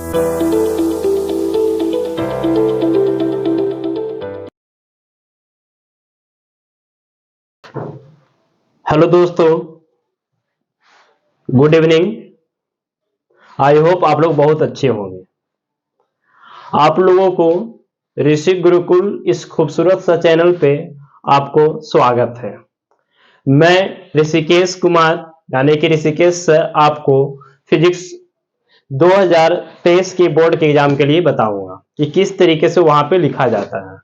Hello दोस्तों, good evening. I hope आप लोग बहुत अच्छे होंगे। आप लोगों को ऋषि गुरुकुल इस खूबसूरत सा चैनल पे आपको स्वागत है। मैं ऋषिकेश कुमार यानी कि ऋषिकेश सर आपको फिजिक्स 2023 के बोर्ड के एग्जाम के लिए बताऊंगा कि किस तरीके से वहां पे लिखा जाता है।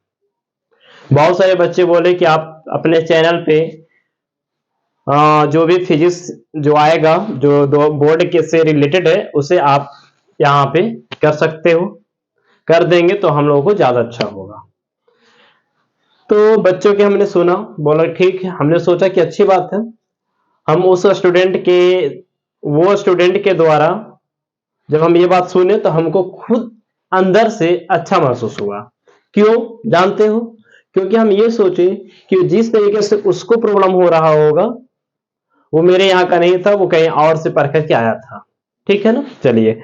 बहुत सारे बच्चे बोले कि आप अपने चैनल पे जो भी फिजिक्स जो आएगा जो दो बोर्ड के से रिलेटेड है उसे आप यहाँ पे कर सकते हो। कर देंगे तो हम लोगों को ज्यादा अच्छा होगा। तो बच्चों के हमने सुना, बोला ठीक है। हमने सोचा कि अच्छी बात है, हम उस स्टूडेंट के द्वारा जब हम ये बात सुने तो हमको खुद अंदर से अच्छा महसूस हुआ। क्यों जानते हो? क्योंकि हम ये सोचे कि जिस तरीके से उसको प्रॉब्लम हो रहा होगा वो मेरे यहाँ का नहीं था, वो कहीं और से पढ़ करके आया था। ठीक है ना? चलिए,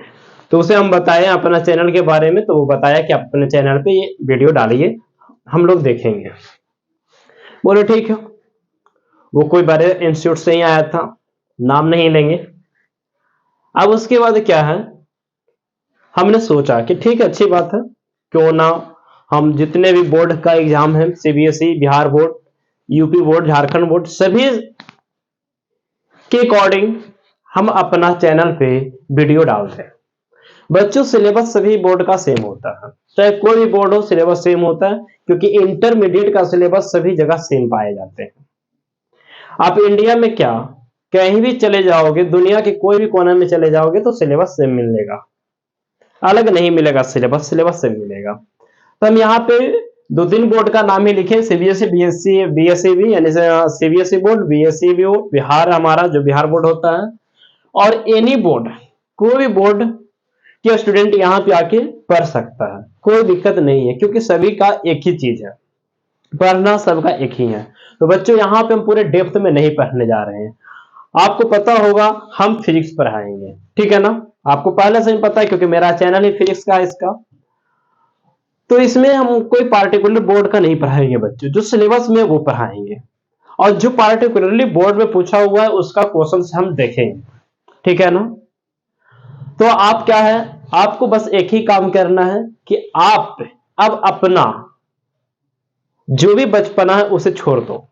तो उसे हम बताएं अपना चैनल के बारे में, तो वो बताया कि अपने चैनल पे ये वीडियो डालिए, हम लोग देखेंगे। बोले ठीक है। वो कोई बड़े इंस्टीट्यूट से ही आया था, नाम नहीं लेंगे। अब उसके बाद क्या है, हमने सोचा कि ठीक है, अच्छी बात है, क्यों ना हम जितने भी बोर्ड का एग्जाम है, CBSE, Bihar board, UP board, Jharkhand board, सभी के अकॉर्डिंग हम अपना चैनल पे वीडियो डालते हैं। बच्चों, सिलेबस सभी बोर्ड का सेम होता है, चाहे कोई भी बोर्ड हो, सिलेबस सेम होता है, क्योंकि इंटरमीडिएट का सिलेबस सभी जगह सेम पाए जाते हैं। आप इंडिया में क्या कहीं भी चले जाओगे, दुनिया के कोई भी कोने में चले जाओगे तो सिलेबस सेम मिलेगा, अलग नहीं मिलेगा। सिलेबस सिलेबस सेम मिलेगा। तो हम यहाँ पे दो तीन बोर्ड का नाम ही लिखे, सीबीएसई, बीएससी भी, यानी सीबीएसई बोर्ड, बीएससी भी, बिहार हमारा जो बिहार बोर्ड होता है, और एनी बोर्ड, कोई भी बोर्ड कि स्टूडेंट यहाँ पे आके पढ़ सकता है, कोई दिक्कत नहीं है, क्योंकि सभी का एक ही चीज है, पढ़ना सबका एक ही है। तो बच्चों, यहाँ पे हम पूरे डेप्थ में नहीं पढ़ने जा रहे हैं। आपको पता होगा हम फिजिक्स पढ़ाएंगे, ठीक है ना? आपको पहले से ही पता है, क्योंकि मेरा चैनल ही फिजिक्स का है इसका। तो इसमें हम कोई पार्टिकुलर बोर्ड का नहीं पढ़ाएंगे बच्चों, जो सिलेबस में वो पढ़ाएंगे, और जो पार्टिकुलरली बोर्ड में पूछा हुआ है उसका क्वेश्चन हम देखेंगे, ठीक है ना? तो आप क्या है, आपको बस एक ही काम करना है कि आप अब अपना जो भी बचपना है उसे छोड़ दो।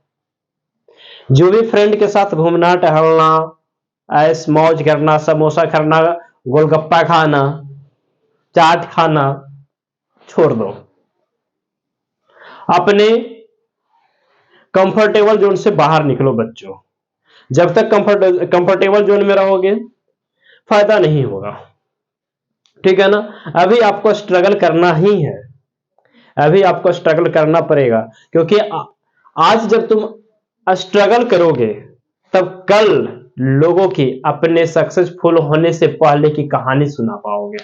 जो भी फ्रेंड के साथ घूमना टहलना, ऐश मौज करना, समोसा खाना, गोलगप्पा खाना, चाट खाना, छोड़ दो। अपने कंफर्टेबल जोन से बाहर निकलो बच्चों। जब तक कंफर्टेबल जोन में रहोगे फायदा नहीं होगा, ठीक है ना? अभी आपको स्ट्रगल करना ही है, अभी आपको स्ट्रगल करना पड़ेगा, क्योंकि आज जब तुम स्ट्रगल करोगे तब कल लोगों की अपने सक्सेसफुल होने से पहले की कहानी सुना पाओगे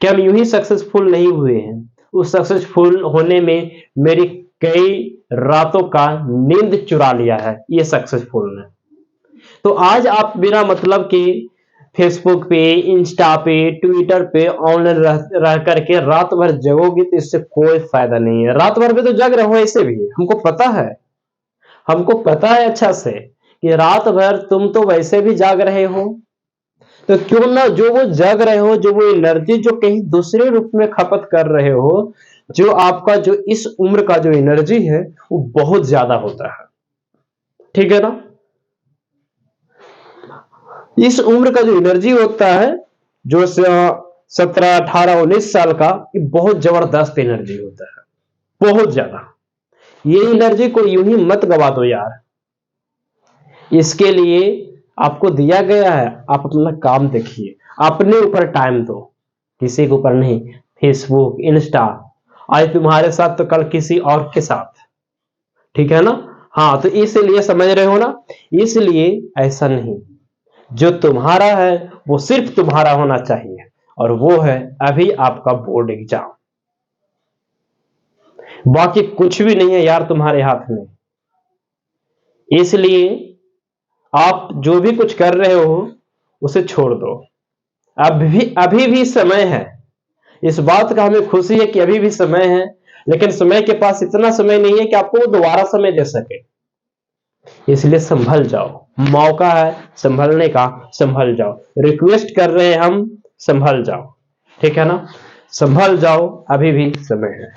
कि हम यूं ही सक्सेसफुल नहीं हुए हैं, उस सक्सेसफुल होने में मेरी कई रातों का नींद चुरा लिया है ये सक्सेसफुल ने। तो आज आप बिना मतलब के फेसबुक पे, इंस्टा पे, ट्विटर पे ऑनलाइन रह करके रात भर जगोगे तो इससे कोई फायदा नहीं है। रात भर पे तो जग रहे हो, ऐसे भी हमको पता है, हमको पता है अच्छा से कि रात भर तुम तो वैसे भी जाग रहे हो। तो क्यों ना जो वो जग रहे हो, जो वो एनर्जी जो कहीं दूसरे रूप में खपत कर रहे हो, जो आपका जो इस उम्र का जो एनर्जी है वो बहुत ज्यादा होता है, ठीक है ना? इस उम्र का जो एनर्जी होता है, जो 17, 18, 19 साल का, ये बहुत जबरदस्त एनर्जी होता है, बहुत ज्यादा। ये एनर्जी को यूं ही मत गवा दो यार। इसके लिए आपको दिया गया है, आप अपना काम देखिए, अपने ऊपर टाइम दो, किसी के ऊपर नहीं। फेसबुक, इंस्टा, आज तुम्हारे साथ तो कल किसी और के साथ, ठीक है ना? हाँ, तो इसलिए समझ रहे हो ना, इसलिए ऐसा नहीं, जो तुम्हारा है वो सिर्फ तुम्हारा होना चाहिए, और वो है अभी आपका बोर्ड एग्जाम। बाकी कुछ भी नहीं है यार तुम्हारे हाथ में। इसलिए आप जो भी कुछ कर रहे हो उसे छोड़ दो, अभी भी समय है। इस बात का हमें खुशी है कि अभी भी समय है, लेकिन समय के पास इतना समय नहीं है कि आपको वो दोबारा समय दे सके। इसलिए संभल जाओ, मौका है संभलने का, संभल जाओ। रिक्वेस्ट कर रहे हैं हम, संभल जाओ, ठीक है ना, संभल जाओ, अभी भी समय है।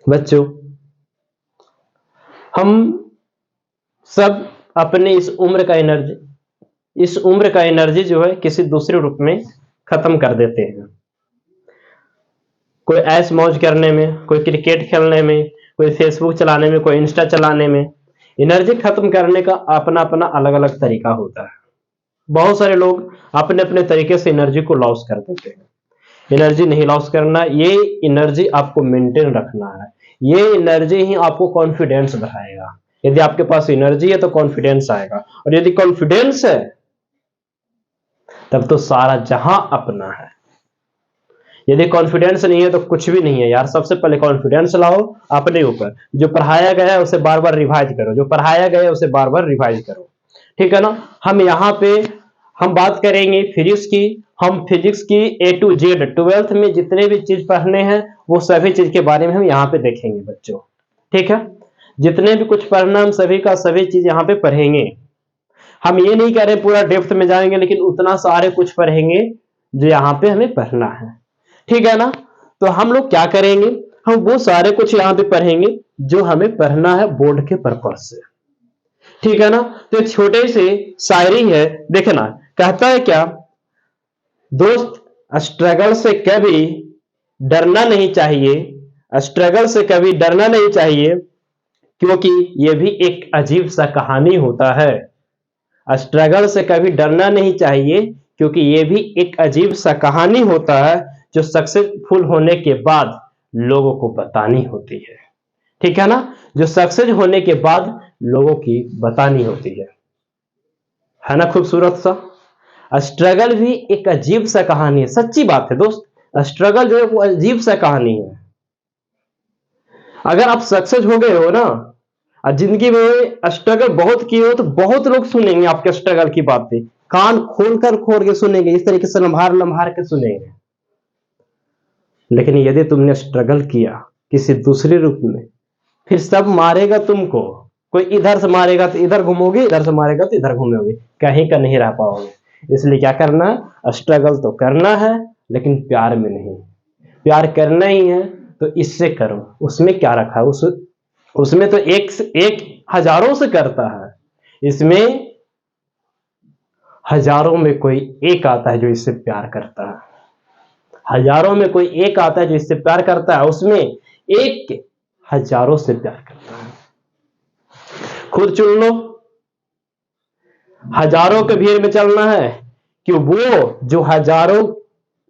बच्चों, हम सब अपने इस उम्र का एनर्जी जो है किसी दूसरे रूप में खत्म कर देते हैं। कोई ऐश मौज करने में, कोई क्रिकेट खेलने में, कोई फेसबुक चलाने में, कोई इंस्टा चलाने में। एनर्जी खत्म करने का अपना अपना अलग अलग तरीका होता है। बहुत सारे लोग अपने अपने तरीके से एनर्जी को लॉस कर देते हैं। एनर्जी नहीं लॉस करना, ये एनर्जी आपको मेंटेन रखना है। ये एनर्जी ही आपको कॉन्फिडेंस बढ़ाएगा। यदि आपके पास एनर्जी है तो कॉन्फिडेंस आएगा, और यदि कॉन्फिडेंस है तब तो सारा जहां अपना है। यदि कॉन्फिडेंस नहीं है तो कुछ भी नहीं है यार। सबसे पहले कॉन्फिडेंस लाओ अपने ऊपर। जो पढ़ाया गया है उसे बार बार रिवाइज करो, जो पढ़ाया गया है उसे बार बार रिवाइज करो, ठीक है ना। हम यहाँ पे हम बात करेंगे फिजिक्स की। हम फिजिक्स की A to Z 12th में जितने भी चीज पढ़ने हैं वो सभी चीज के बारे में हम यहाँ पे देखेंगे बच्चों, ठीक है। जितने भी कुछ पढ़ना हम सभी का सभी चीज यहाँ पे पढ़ेंगे। हम ये नहीं कह रहे पूरा डेप्थ में जाएंगे, लेकिन उतना सारे कुछ पढ़ेंगे जो यहाँ पे हमें पढ़ना है, ठीक है ना। तो हम लोग क्या करेंगे, हम वो सारे कुछ यहाँ पे पढ़ेंगे जो हमें पढ़ना है बोर्ड के पर्पज से, ठीक है ना। तो एक छोटे से शायरी है, देखना कहता है क्या, दोस्त स्ट्रगल से कभी डरना नहीं चाहिए, स्ट्रगल से कभी डरना नहीं चाहिए, क्योंकि ये भी एक अजीब सा कहानी होता है। स्ट्रगल से कभी डरना नहीं चाहिए, क्योंकि ये भी एक अजीब सा कहानी होता है जो सक्सेसफुल होने के बाद लोगों को बतानी होती है, ठीक है ना। जो सक्सेस होने के बाद लोगों की बतानी होती है ना। खूबसूरत सा स्ट्रगल भी एक अजीब सा कहानी है। सच्ची बात है दोस्त, स्ट्रगल जो है वो अजीब सा कहानी है। अगर आप सक्सेस हो गए हो ना, जिंदगी में स्ट्रगल बहुत किए हो, तो बहुत लोग सुनेंगे आपके स्ट्रगल की बातें, कान खोल के सुनेंगे, इस तरीके से लम्हार लम्हार के सुनेंगे। लेकिन यदि तुमने स्ट्रगल किया किसी दूसरे रूप में, फिर सब मारेगा तुमको। कोई इधर से मारेगा तो इधर घूमोगे, इधर से मारेगा तो इधर घूमोगे, कहीं का नहीं रह पाओगे। इसलिए क्या करना है, स्ट्रगल तो करना है लेकिन प्यार में नहीं। प्यार करना ही है तो इससे करो। उसमें क्या रखा है, उसमें तो एक हजारों से करता है, इसमें हजारों में कोई एक आता है जो इससे प्यार करता है। हजारों में कोई एक आता है जो इससे प्यार करता है, उसमें एक हजारों से प्यार करता है। खुद चुन लो, हजारों के भीड़ में चलना है कि वो जो हजारों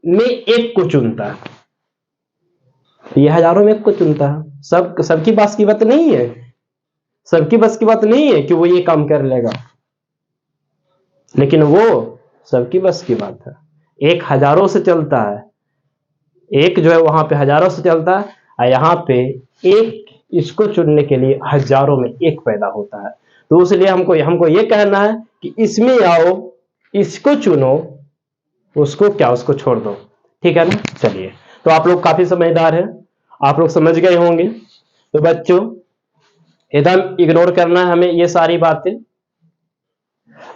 में एक को चुनता है। ये हजारों में एक को चुनता है। सबकी बस की बात नहीं है, सबकी बस की बात नहीं है कि वो ये काम कर लेगा, लेकिन वो सबकी बस की बात है। एक हजारों से चलता है, एक जो है वहां पे हजारों से चलता है, और यहाँ पे एक इसको चुनने के लिए हजारों में एक पैदा होता है। तो इसलिए हमको ये कहना है कि इसमें आओ, इसको चुनो, उसको छोड़ दो, ठीक है ना। चलिए, तो आप लोग काफी समझदार हैं, आप लोग समझ गए होंगे। तो बच्चों, एकदम इग्नोर करना है हमें ये सारी बातें।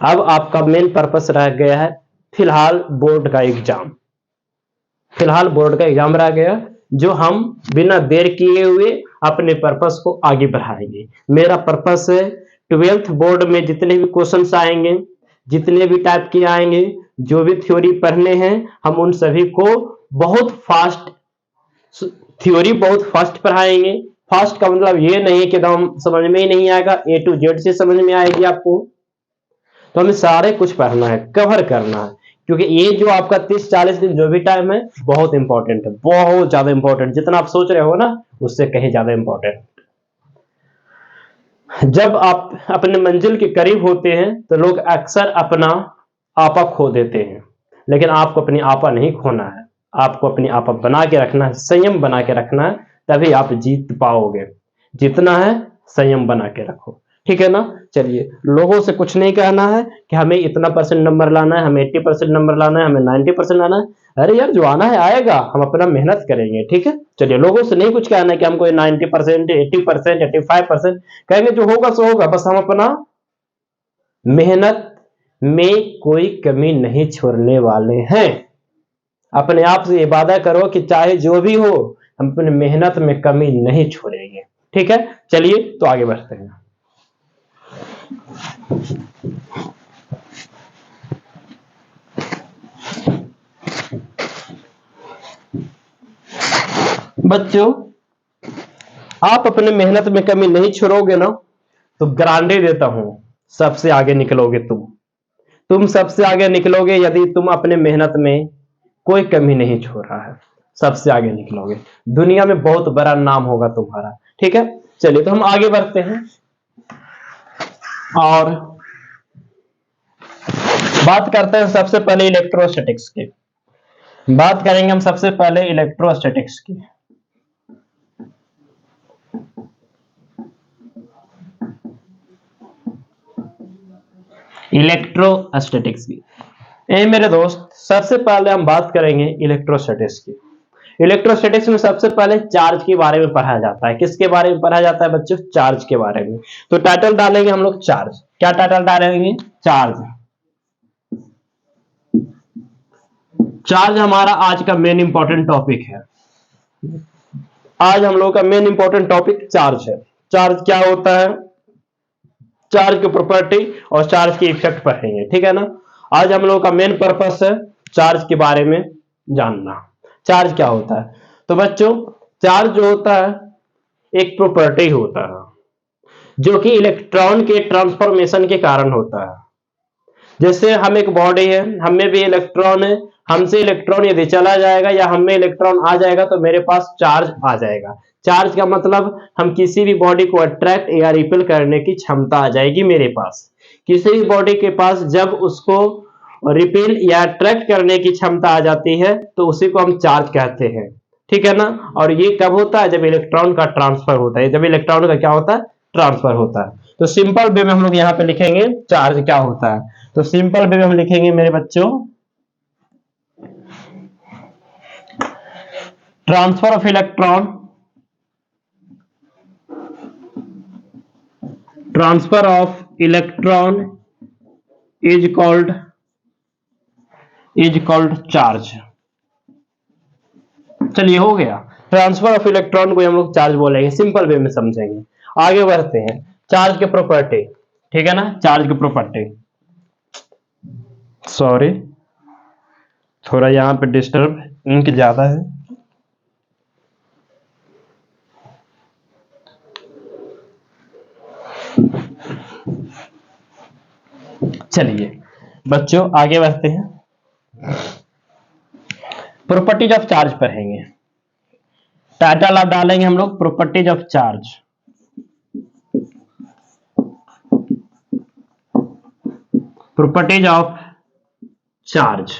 अब आपका मेन पर्पस रह गया है फिलहाल बोर्ड का एग्जाम। फिलहाल बोर्ड का एग्जाम रह गया, जो हम बिना देर किए हुए अपने पर्पस को आगे बढ़ाएंगे। मेरा पर्पस है 12th बोर्ड में जितने भी क्वेश्चंस आएंगे, जितने भी टाइप के आएंगे, जो भी थ्योरी पढ़ने हैं, हम उन सभी को बहुत फास्ट थ्योरी बहुत फास्ट पढ़ाएंगे। फास्ट का मतलब ये नहीं है कि एकदम समझ में ही नहीं आएगा, A to Z से समझ में आएगी आपको। तो हमें सारे कुछ पढ़ना है, कवर करना है, क्योंकि ये जो आपका 30-40 दिन जो भी टाइम है बहुत इंपॉर्टेंट है, बहुत ज्यादा इंपॉर्टेंट। जितना आप सोच रहे हो ना उससे कहीं ज्यादा इंपॉर्टेंट। जब आप अपने मंजिल के करीब होते हैं तो लोग अक्सर अपना आपा खो देते हैं, लेकिन आपको अपनी आपा नहीं खोना है। आपको अपनी आपा बना के रखना है, संयम बना के रखना है, तभी आप जीत पाओगे। जितना है संयम बना के रखो, ठीक है ना। चलिए, लोगों से कुछ नहीं कहना है कि हमें इतना परसेंट नंबर लाना है, हमें 80% नंबर लाना है, हमें 90% लाना है। अरे यार, जो आना है आएगा, हम अपना मेहनत करेंगे, ठीक है। चलिए, लोगों से नहीं कुछ कहना है कि हमको 90%, 80%, 85% कहेंगे, जो होगा सो होगा, बस हम अपना मेहनत में कोई कमी नहीं छोड़ने वाले हैं। अपने आप से ये वादा करो कि चाहे जो भी हो, हम अपनी मेहनत में कमी नहीं छोड़ेंगे, ठीक है। चलिए, तो आगे बढ़ते हैं। बच्चों, आप अपने मेहनत में कमी नहीं छोड़ोगे ना, तो गारंटी देता हूं, सबसे आगे निकलोगे तुम सबसे आगे निकलोगे यदि तुम अपने मेहनत में कोई कमी नहीं छोड़ रहा है, सबसे आगे निकलोगे, दुनिया में बहुत बड़ा नाम होगा तुम्हारा, ठीक है। चलिए, तो हम आगे बढ़ते हैं और बात करते हैं सबसे पहले इलेक्ट्रोस्टैटिक्स की। बात करेंगे हम सबसे पहले इलेक्ट्रोस्टैटिक्स की। इलेक्ट्रोस्टैटिक्स की, ए मेरे दोस्त, सबसे पहले हम बात करेंगे इलेक्ट्रोस्टैटिक्स की। इलेक्ट्रोस्टैटिक्स में सबसे पहले चार्ज के बारे में पढ़ा जाता है। किसके बारे में पढ़ा जाता है बच्चों? चार्ज के बारे में। तो टाइटल डालेंगे हम लोग चार्ज। क्या टाइटल डालेंगे? चार्ज। चार्ज हमारा आज का मेन इंपॉर्टेंट टॉपिक है। आज हम लोग का मेन इंपॉर्टेंट टॉपिक चार्ज है। चार्ज क्या होता है, चार्ज की प्रॉपर्टी और चार्ज की इफेक्ट पढ़ेंगे, ठीक है ना। आज हम लोग का मेन पर्पस है चार्ज के बारे में जानना। चार्ज क्या होता है? तो बच्चों, चार्ज जो होता है एक प्रॉपर्टी होता है जो कि इलेक्ट्रॉन के ट्रांसफॉर्मेशन के कारण होता है। जैसे हम एक बॉडी है, हमें भी इलेक्ट्रॉन है, हमसे इलेक्ट्रॉन यदि चला जाएगा या हमें इलेक्ट्रॉन आ जाएगा तो मेरे पास चार्ज आ जाएगा। चार्ज का मतलब हम किसी भी बॉडी को अट्रैक्ट या रिपेल करने की क्षमता आ जाएगी मेरे पास। किसी भी बॉडी के पास जब उसको रिपेल या अट्रैक्ट करने की क्षमता आ जाती है तो उसी को हम चार्ज कहते हैं, ठीक है ना। और ये कब होता है? जब इलेक्ट्रॉन का ट्रांसफर होता है। जब इलेक्ट्रॉन का क्या होता है? ट्रांसफर होता है। तो सिंपल वे में हम लोग यहाँ पे लिखेंगे चार्ज क्या होता है। तो सिंपल वे में हम लिखेंगे मेरे बच्चों, transfer of electron, transfer of electron is called charge. चलिए, हो गया। ट्रांसफर ऑफ इलेक्ट्रॉन को हम लोग चार्ज बोलेंगे, सिंपल वे में समझेंगे। आगे बढ़ते हैं, चार्ज के प्रॉपर्टी, ठीक है ना। चार्ज की प्रॉपर्टी, सॉरी थोड़ा यहाँ पे डिस्टर्ब, इंक ज्यादा है। चलिए बच्चों, आगे बढ़ते हैं, प्रॉपर्टीज ऑफ चार्ज पढ़ेंगे। टाइटल आप डालेंगे हम लोग properties of charge. Properties of charge,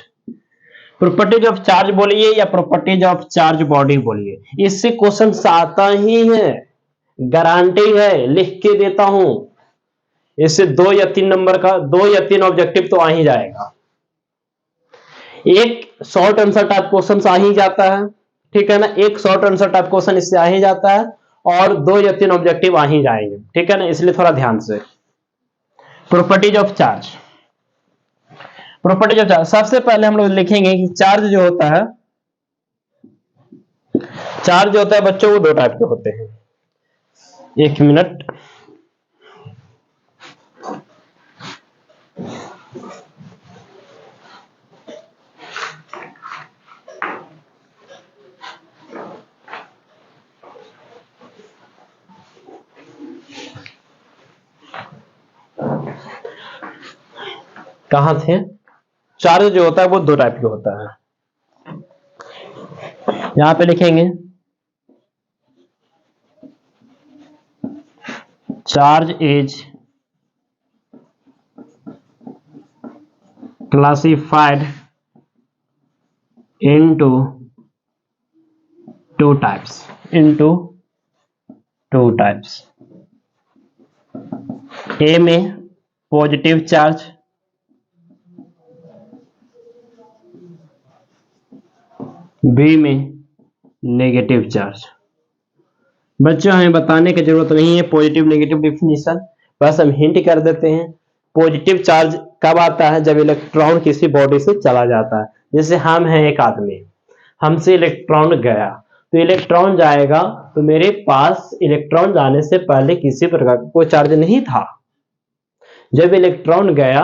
properties of charge बोलिए या प्रॉपर्टीज ऑफ चार्ज बॉडी बोलिए, इससे क्वेश्चन आता ही है, गारंटी है, लिख के देता हूं। इससे 2 या 3 नंबर का 2 या 3 ऑब्जेक्टिव तो आ ही जाएगा। एक शॉर्ट आंसर टाइप क्वेश्चन आ ही जाता है, ठीक है ना। एक शॉर्ट आंसर टाइप क्वेश्चन इससे आ ही जाता है और 2 या 3 ऑब्जेक्टिव आ ही जाएंगे, ठीक है ना। इसलिए थोड़ा ध्यान से, properties of charge. Properties of charge, सबसे पहले हम लोग लिखेंगे कि चार्ज जो होता है, चार्ज जो होता है बच्चों वो 2 टाइप के होते हैं। 1 मिनट, कहां थे? चार्ज जो होता है वो 2 टाइप के होता है। यहां पे लिखेंगे charge is classified into 2 types, ए में पॉजिटिव चार्ज, बी में नेगेटिव चार्ज। बच्चों हमें बताने की जरूरत नहीं है पॉजिटिव नेगेटिव डिफिनीशन, बस हम हिंट कर देते हैं। पॉजिटिव चार्ज कब आता है? जब इलेक्ट्रॉन किसी बॉडी से चला जाता है। जैसे हम हैं एक आदमी, हमसे इलेक्ट्रॉन गया, तो इलेक्ट्रॉन जाएगा तो मेरे पास इलेक्ट्रॉन जाने से पहले किसी प्रकार का कोई चार्ज नहीं था। जब इलेक्ट्रॉन गया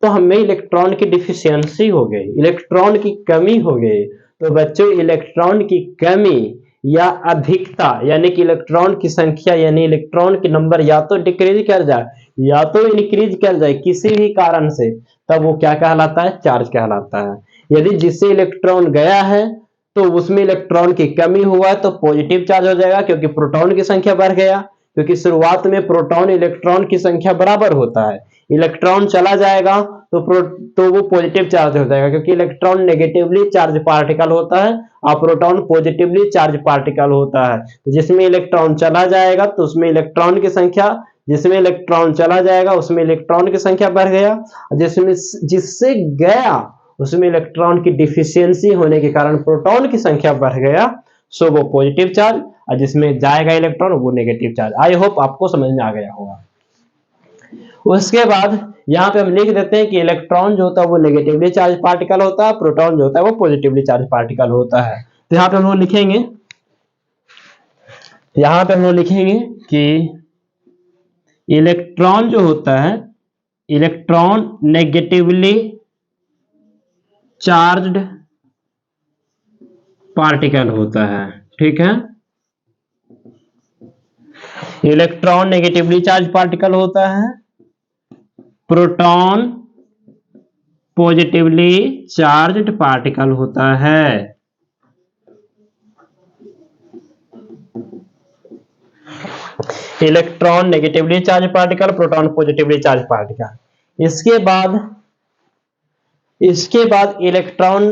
तो हमें इलेक्ट्रॉन की डिफिशियंसी हो गई, इलेक्ट्रॉन की कमी हो गई। तो बच्चों इलेक्ट्रॉन की कमी या अधिकता यानी कि इलेक्ट्रॉन की संख्या यानी इलेक्ट्रॉन की नंबर या तो डिक्रीज कर जाए या तो इंक्रीज कर जाए किसी भी कारण से, तब वो क्या कहलाता है? चार्ज कहलाता है। यदि जिससे इलेक्ट्रॉन गया है तो उसमें इलेक्ट्रॉन की कमी हुआ है तो पॉजिटिव चार्ज हो जाएगा, क्योंकि प्रोटॉन की संख्या बढ़ गया, क्योंकि शुरुआत में प्रोटॉन इलेक्ट्रॉन की संख्या बराबर होता है। इलेक्ट्रॉन चला जाएगा तो वो पॉजिटिव चार्ज हो जाएगा, क्योंकि इलेक्ट्रॉन नेगेटिवली चार्ज पार्टिकल होता है और प्रोटॉन पॉजिटिवली चार्ज पार्टिकल होता है। तो जिसमें इलेक्ट्रॉन चला जाएगा तो उसमें इलेक्ट्रॉन की संख्या, जिसमें इलेक्ट्रॉन चला जाएगा उसमें इलेक्ट्रॉन की संख्या बढ़ गया, जिसमें जिससे गया उसमें इलेक्ट्रॉन की डिफिशियंसी होने के कारण प्रोटॉन की संख्या बढ़ गया, सो वो पॉजिटिव चार्ज, और जिसमें जाएगा इलेक्ट्रॉन वो नेगेटिव चार्ज। आई होप आपको समझ में आ गया होगा। उसके बाद यहां पे हम लिख देते हैं कि इलेक्ट्रॉन जो होता है वो नेगेटिवली चार्ज पार्टिकल होता है, प्रोटॉन जो होता है वो पॉजिटिवली चार्ज पार्टिकल होता है। तो यहां पे हम लोग लिखेंगे, यहां पे हम लोग लिखेंगे कि इलेक्ट्रॉन जो होता है, इलेक्ट्रॉन नेगेटिवली चार्ज्ड पार्टिकल होता है। ठीक है, इलेक्ट्रॉन नेगेटिवली चार्ज पार्टिकल होता है, प्रोटॉन पॉजिटिवली चार्ज्ड पार्टिकल होता है। Electron negatively charge particle, proton positively charge particle. इसके बाद इलेक्ट्रॉन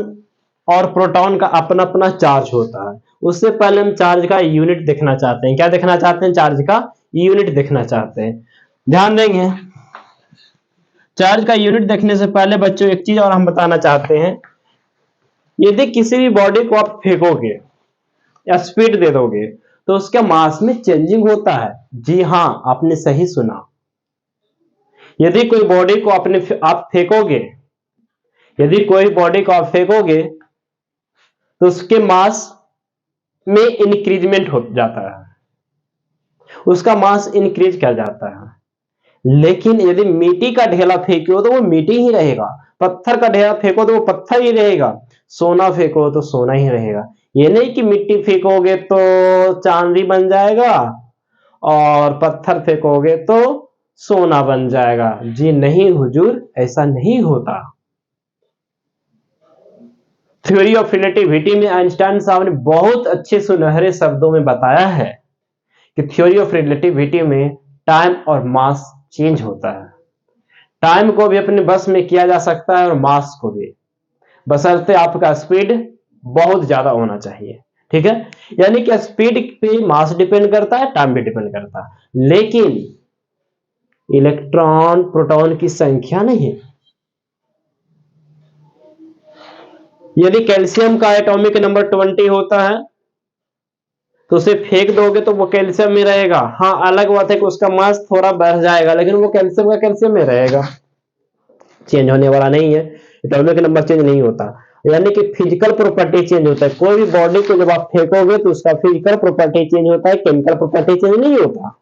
और प्रोटॉन का अपना अपना चार्ज होता है। उससे पहले हम चार्ज का यूनिट देखना चाहते हैं। क्या देखना चाहते हैं? चार्ज का यूनिट देखना चाहते हैं। ध्यान देंगे, चार्ज का यूनिट देखने से पहले बच्चों एक चीज और हम बताना चाहते हैं। यदि किसी भी बॉडी को आप फेंकोगे या स्पीड दे दोगे तो उसके मास में चेंजिंग होता है। जी हां, आपने सही सुना। यदि कोई बॉडी को आप फेंकोगे, यदि कोई बॉडी को आप फेंकोगे तो उसके मास में इंक्रीजमेंट हो जाता है, उसका मास इंक्रीज कर जाता है। लेकिन यदि मिट्टी का ढेला फेंको तो वो मिट्टी ही रहेगा, पत्थर का ढेला फेंको तो वो पत्थर ही रहेगा, सोना फेंको तो सोना ही रहेगा। ये नहीं कि मिट्टी फेंकोगे तो चांदी बन जाएगा और पत्थर फेंकोगे तो सोना बन जाएगा। जी नहीं हुजूर, ऐसा नहीं होता। थ्योरी ऑफ रिलेटिविटी में आइंस्टाइन साहब ने बहुत अच्छे सुनहरे शब्दों में बताया है कि थ्योरी ऑफ रिलेटिविटी में टाइम और मास चेंज होता है। टाइम को भी अपने बस में किया जा सकता है और मास को भी, बशर्ते आपका स्पीड बहुत ज्यादा होना चाहिए। ठीक है, यानी कि स्पीड पे मास डिपेंड करता है, टाइम भी डिपेंड करता है, लेकिन इलेक्ट्रॉन प्रोटॉन की संख्या नहीं। यदि कैल्शियम का एटॉमिक नंबर 20 होता है तो उसे फेंक दोगे तो वो कैल्शियम में रहेगा। हाँ, अलग बात है कि उसका मास थोड़ा बढ़ जाएगा, लेकिन वो कैल्शियम का कैल्शियम में रहेगा, चेंज होने वाला नहीं है। एटॉमिक नंबर चेंज नहीं होता, यानी कि फिजिकल प्रॉपर्टी चेंज होता है। कोई भी बॉडी को जब आप फेंकोगे तो उसका फिजिकल प्रॉपर्टी चेंज होता है, केमिकल प्रॉपर्टी चेंज नहीं होता।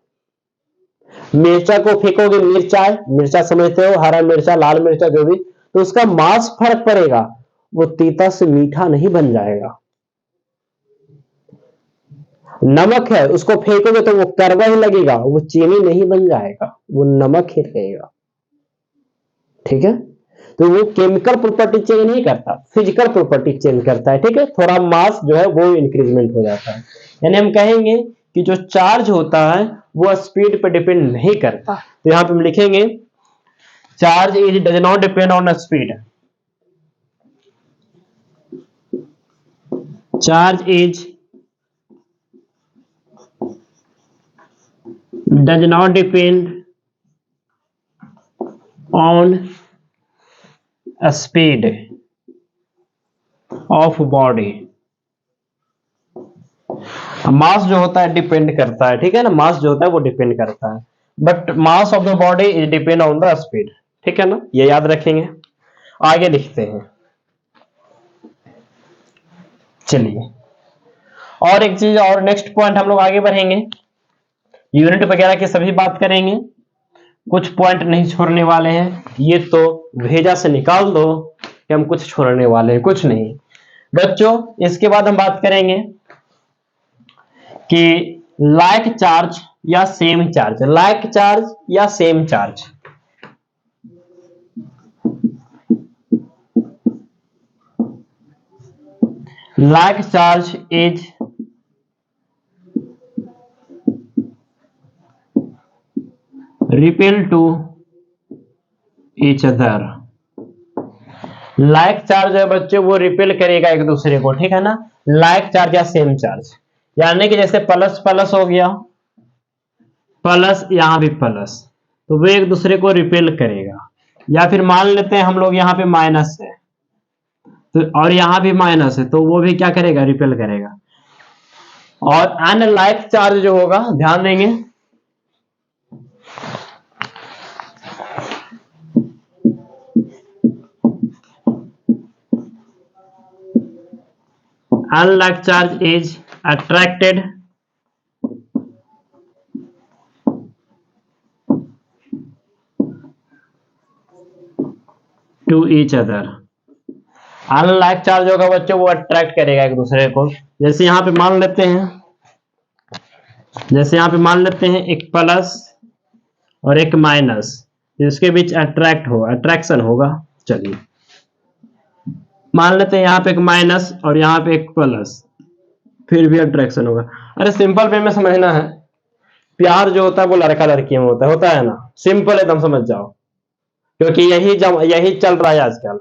मिर्चा को फेंकोगे, मिर्चा समझते हो, हरा मिर्चा लाल मिर्चा जो भी, तो उसका मास फर्क पड़ेगा, वो तीता से मीठा नहीं बन जाएगा। नमक है, उसको फेंकोगे तो वो कड़वा ही लगेगा, वो चीनी नहीं बन जाएगा, वो नमक ही रहेगा। ठीक है, तो वो केमिकल प्रॉपर्टी चेंज नहीं करता, फिजिकल प्रॉपर्टी चेंज करता है। ठीक है, थोड़ा मास जो है वो इंक्रीजमेंट हो जाता है। यानी हम कहेंगे कि जो चार्ज होता है वो स्पीड पर डिपेंड नहीं करता। तो यहां पे हम लिखेंगे charge is does not depend on speed, charge is does not depend on speed of body. Mass जो होता है डिपेंड करता है, ठीक है ना, मास जो होता है वो डिपेंड करता है, but mass of the body is depend on the speed, ठीक है ना, ये याद रखेंगे। आगे लिखते हैं, चलिए और एक चीज और नेक्स्ट पॉइंट हम लोग आगे बढ़ेंगे, यूनिट वगैरह की सभी बात करेंगे, कुछ पॉइंट नहीं छोड़ने वाले हैं, ये तो भेजा से निकाल दो कि हम कुछ छोड़ने वाले हैं, कुछ नहीं बच्चों। इसके बाद हम बात करेंगे कि लाइक चार्ज या सेम चार्ज, लाइक चार्ज या same charge. Like charge is repel to each other. Like charge है बच्चों वो रिपेल करेगा एक दूसरे को, ठीक है ना, लाइक चार्ज या सेम चार्ज, यानी कि जैसे प्लस प्लस हो गया, प्लस यहां भी प्लस, तो वो एक दूसरे को रिपेल करेगा। या फिर मान लेते हैं हम लोग यहाँ पे माइनस है तो और यहां भी माइनस है, तो वो भी क्या करेगा, रिपेल करेगा। और अनलाइक चार्ज जो होगा, ध्यान देंगे, unlike charge is attracted to each other। Unlike charge होगा बच्चों वो अट्रैक्ट करेगा एक दूसरे को। जैसे यहां पे मान लेते हैं, जैसे यहां पे मान लेते हैं एक प्लस और एक माइनस, इसके बीच अट्रैक्ट हो, अट्रैक्शन होगा। चलिए मान लेते हैं यहाँ पे एक माइनस और यहाँ पे एक प्लस, फिर भी अट्रैक्शन होगा। अरे सिंपल वे में समझना है, प्यार जो होता है वो लड़का लड़की में होता है ना, सिंपल एकदम समझ जाओ, क्योंकि यही चल रहा है आजकल,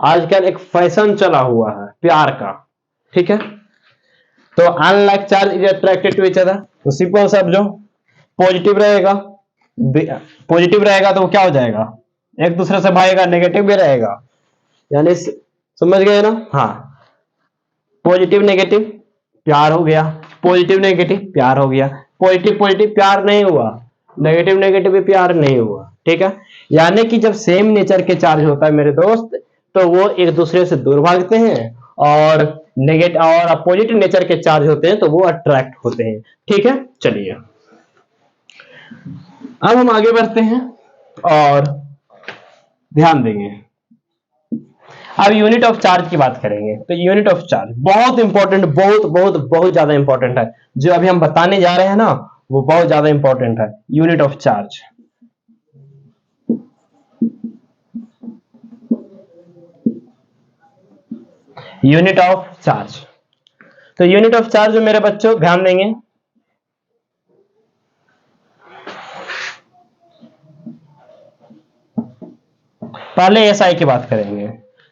आजकल एक फैशन चला हुआ है प्यार का, ठीक है। तो unlike charge is attracted to each other, तो सिंपल सब जो पॉजिटिव रहेगा, पॉजिटिव रहेगा तो वो क्या हो जाएगा, एक दूसरे से भागेगा, नेगेटिव भी रहेगा, यानी समझ गए ना। हाँ, पॉजिटिव नेगेटिव प्यार हो गया, पॉजिटिव नेगेटिव प्यार हो गया, पॉजिटिव पॉजिटिव प्यार नहीं हुआ, नेगेटिव नेगेटिव भी प्यार नहीं हुआ, ठीक है। यानी कि जब सेम नेचर के चार्ज होता है मेरे दोस्त, तो वो एक दूसरे से दूर भागते हैं, और नेगेटिव और अपोजिट नेचर के चार्ज होते हैं तो वो अट्रैक्ट होते हैं, ठीक है। चलिए अब हम आगे बढ़ते हैं और ध्यान देंगे, अब यूनिट ऑफ चार्ज की बात करेंगे। तो यूनिट ऑफ चार्ज बहुत इंपॉर्टेंट, बहुत बहुत बहुत ज्यादा इंपॉर्टेंट है, जो अभी हम बताने जा रहे हैं ना वो बहुत ज्यादा इंपॉर्टेंट है, unit of charge. Unit of charge, तो यूनिट ऑफ चार्ज जो मेरे बच्चों ध्यान देंगे, पहले एसआई की बात करेंगे।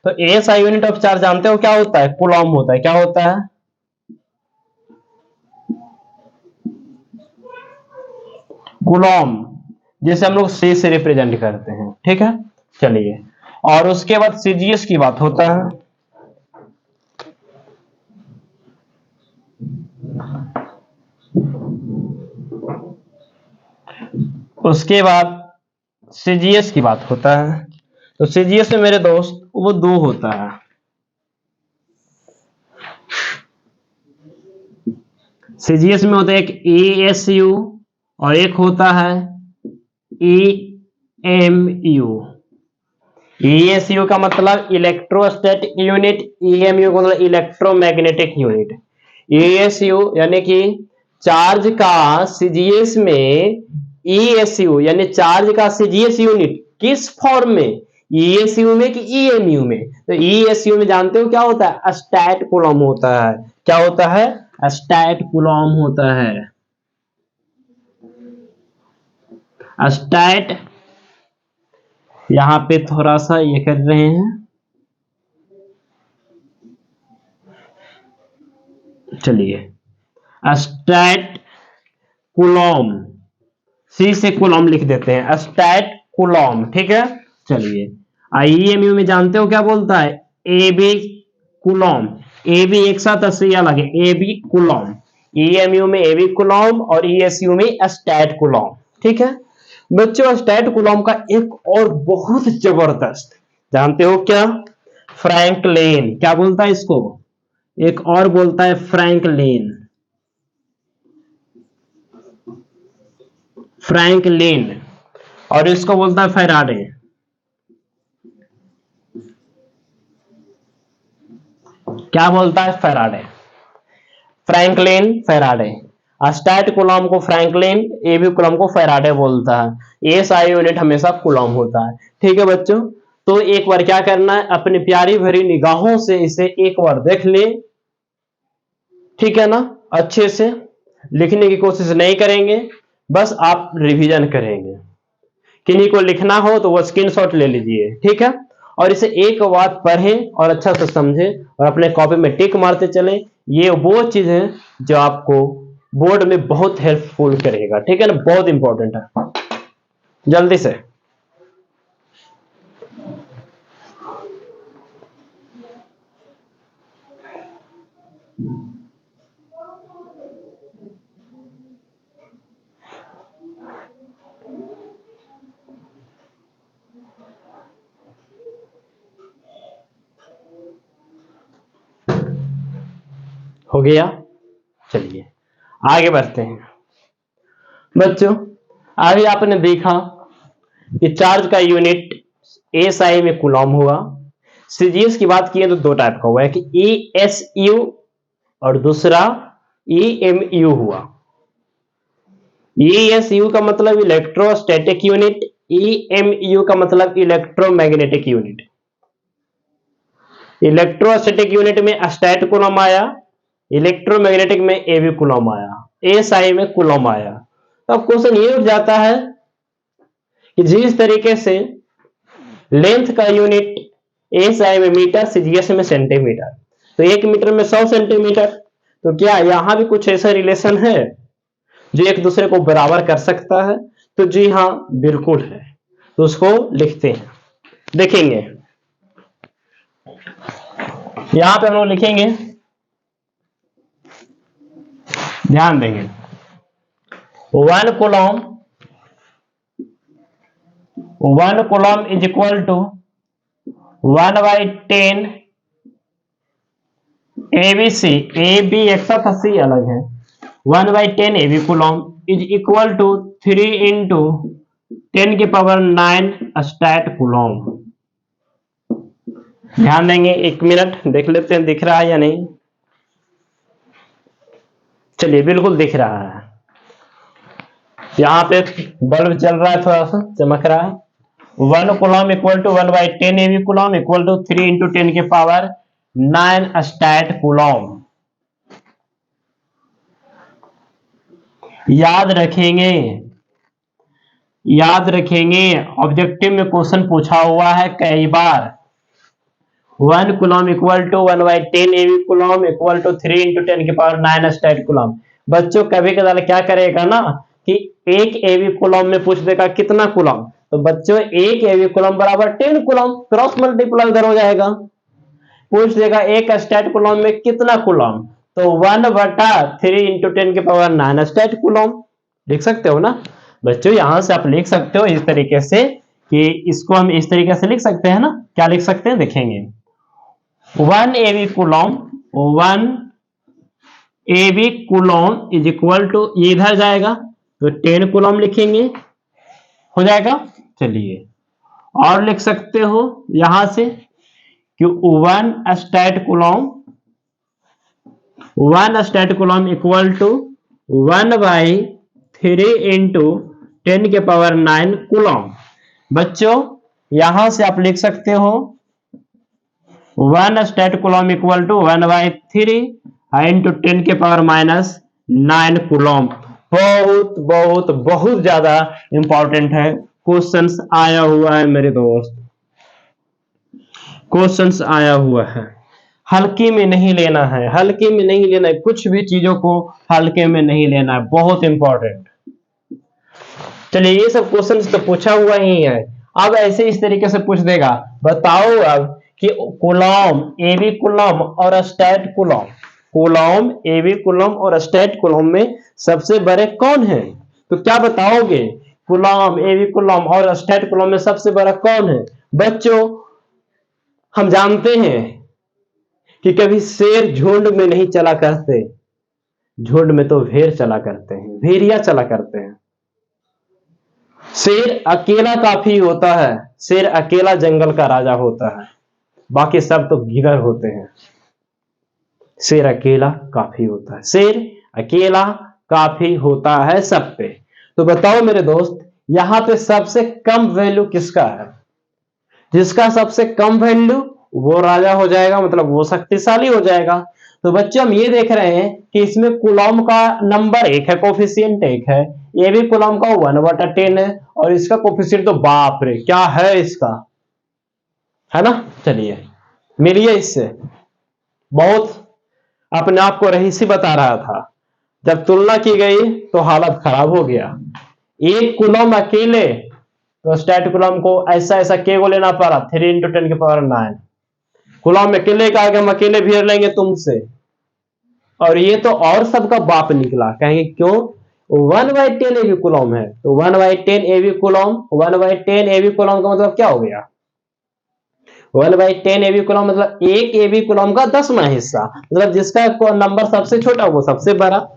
तो एसआई यूनिट ऑफ चार्ज जानते हो क्या होता है, कूलॉम होता है, क्या होता है, कूलॉम, जिसे हम लोग सी से रिप्रेजेंट करते हैं, ठीक है। चलिए और उसके बाद सीजीएस की बात होता है, उसके बाद सीजीएस की बात होता है। तो सीजीएस में मेरे दोस्त वो दो होता है, सीजीएस में होता है एक एएसयू और एक होता है ईएमयू। एएसयू का मतलब इलेक्ट्रोस्टैटिक यूनिट, ईएमयू का मतलब इलेक्ट्रोमैग्नेटिक यूनिट। एएसयू यानी कि चार्ज का सीजीएस में, ईएसयू यानी चार्ज का सीजीएस यूनिट किस फॉर्म में, ईएसयू में कि ईएमयू में। तो ईएसयू में जानते हो क्या होता है, स्टैट कूलॉम होता है, क्या होता है, स्टैट कूलॉम होता है, स्टैट। यहां पे थोड़ा सा ये कर रहे हैं, चलिए स्टैट कूलॉम, सी से कूलॉम लिख देते हैं, स्टैट कूलॉम, ठीक है। चलिए ईएमयू में जानते हो क्या बोलता है, A B coulomb, A B एक साथ अस्सी अलग है, ए बी कूलॉम, ईएमयू में ए बी कूलॉम और ईएसयू में स्टैट कूलॉम। ठीक है बच्चों, स्टैट कूलॉम का एक और बहुत जबरदस्त जानते हो क्या, फ्रैंकलिन, क्या बोलता है इसको, एक और बोलता है फ्रैंकलिन, फ्रैंकलिन, और इसको बोलता है फैराडे। क्या बोलता है, Faraday, Franklin Faraday. Stat coulomb को फ्रैंकलिन, एबी कूलॉम को फैराडे बोलता है। एसआई यूनिट हमेशा कूलॉम होता है। ठीक है बच्चों, तो एक बार क्या करना है, अपनी प्यारी भरी निगाहों से इसे एक बार देख ले, ठीक है ना, अच्छे से लिखने की कोशिश नहीं करेंगे, बस आप रिवीजन करेंगे। किन्हीं को लिखना हो तो वो स्क्रीनशॉट ले लीजिए, ठीक है, और इसे एक बार पढ़ें और अच्छा से समझें और अपने कॉपी में टिक मारते चलें। ये वो चीज है जो आपको बोर्ड में बहुत हेल्पफुल करेगा, ठीक है ना, बहुत इंपॉर्टेंट है। जल्दी से हो गया। चलिए आगे बढ़ते हैं बच्चों। अभी आपने देखा कि चार्ज का यूनिट एसआई में कूलॉम हुआ। सीजीएस की बात की तो दो टाइप का हुआ है कि ईएसयू और दूसरा ईएमयू हुआ। ईएसयू का मतलब इलेक्ट्रोस्टैटिक यूनिट, ईएमयू का मतलब इलेक्ट्रोमैग्नेटिक यूनिट। इलेक्ट्रोस्टैटिक यूनिट में स्टैट कूलॉम आया, इलेक्ट्रोमैग्नेटिक में एबी कूलॉम आया, एसआई में कूलॉम आया। तो अब क्वेश्चन ये उठ जाता है कि जिस तरीके से लेंथ का यूनिट एसआई में मीटर, सीजीएस में सेंटीमीटर, तो 1 मीटर में 100 सेंटीमीटर, तो क्या यहां भी कुछ ऐसा रिलेशन है जो एक दूसरे को बराबर कर सकता है? तो जी हाँ, बिल्कुल है। तो उसको लिखते हैं, देखेंगे यहां पे हम लोग लिखेंगे, ध्यान देंगे, 1 coulomb is equal to 1/10 ABC, A B 180 अलग है, 1/10 AB coulomb is equal to 3 into 10 की पावर 9 स्टैट कूलॉम। ध्यान देंगे, 1 मिनट देख लेते हैं दिख रहा है या नहीं। चलिए बिल्कुल दिख रहा है, यहां पे बल्ब चल रहा है, थोड़ा सा चमक रहा है। 1 coulomb equal to 1/10 AB coulomb equal to 3 into 10 की पावर 9 स्टैट कूलॉम। याद रखेंगे ऑब्जेक्टिव में क्वेश्चन पूछा हुआ है कई बार। 1 coulomb equal to 1/10 AB coulomb equal to 3 into 10 की पावर 9 स्टैट कूलॉम। बच्चों कभी कदार क्या करेगा ना कि एक एबी कूलॉम में पूछ देगा कितना कूलॉम, तो बच्चों एक एबी कूलॉम बराबर 10 कूलॉम, क्रॉस मल्टीप्लाई उधर हो जाएगा। पूछ देगा एक स्टैट कूलॉम में कितना कूलॉम, तो 1/3 इंटू 10 की पावर 9 स्टैट कूलॉम। लिख सकते हो ना बच्चों, यहां से आप लिख सकते हो इस तरीके से, कि इसको हम इस तरीके से लिख सकते हैं ना। क्या लिख सकते हैं देखेंगे, 1 AB coulomb is equal to, ये इधर जाएगा तो 10 कूलॉम लिखेंगे, हो जाएगा। चलिए और लिख सकते हो यहां से कि 1 stat coulomb equal to 1/3 into 10 के पावर 9 कूलॉम। बच्चों यहां से आप लिख सकते हो 1 stat coulomb equal to 1/3 into 10 के पावर -9 कूलॉम। बहुत बहुत बहुत ज्यादा इंपॉर्टेंट है, क्वेश्चंस आया हुआ है मेरे दोस्त, क्वेश्चंस आया हुआ है। हल्के में नहीं लेना है, हल्के में नहीं लेना है, कुछ भी चीजों को हल्के में नहीं लेना है, बहुत इंपॉर्टेंट। चलिए ये सब क्वेश्चंस तो पूछा हुआ ही है, अब ऐसे इस तरीके से पूछ देगा, बताओ अब कि कूलॉम, एबी कूलॉम और stat coulomb, coulomb, AB coulomb और स्टैट कूलॉम में सबसे बड़े कौन है? तो क्या बताओगे? कूलॉम, एबी कूलॉम और स्टैट कूलॉम में सबसे बड़ा कौन है? बच्चों हम जानते हैं कि कभी शेर झुंड में नहीं चला करते, झुंड में तो भेड़ चला करते हैं, भेड़िया चला करते हैं। शेर अकेला काफी होता है, शेर अकेला जंगल का राजा होता है, बाकी सब तो गिदड़ होते हैं। शेर अकेला काफी होता है, शेर अकेला काफी होता है सब पे। तो बताओ मेरे दोस्त, यहां पे सबसे कम वैल्यू किसका है? जिसका सबसे कम वैल्यू वो राजा हो जाएगा, मतलब वो शक्तिशाली हो जाएगा। तो बच्चों हम ये देख रहे हैं कि इसमें कूलॉम का नंबर 1 है, कोफिशिएंट 1 है, ये भी कूलॉम का 1/10 है, और इसका कोफिशिएंट तो बाप रे क्या है इसका, है ना। चलिए मिलिए इससे, बहुत अपने आप को रईसी बता रहा था, जब तुलना की गई तो हालत खराब हो गया। एक कूलॉम अकेले, तो स्टैट कूलॉम को ऐसा ऐसा के को लेना पड़ा 3 × 10⁹। कूलॉम अकेले का आगे हम अकेले भी लेंगे तुमसे, और ये तो और सबका बाप निकला, कहेंगे क्यों? 1/10 एबी कूलॉम है, तो 1/10 एबी कूलॉम, 1/10 एबी कूलॉम का मतलब क्या हो गया? 1/10 एबी कूलॉम मतलब एक एबी कूलॉम का 10वां हिस्सा, मतलब जिसका नंबर सबसे छोटा वो सबसे बड़ा,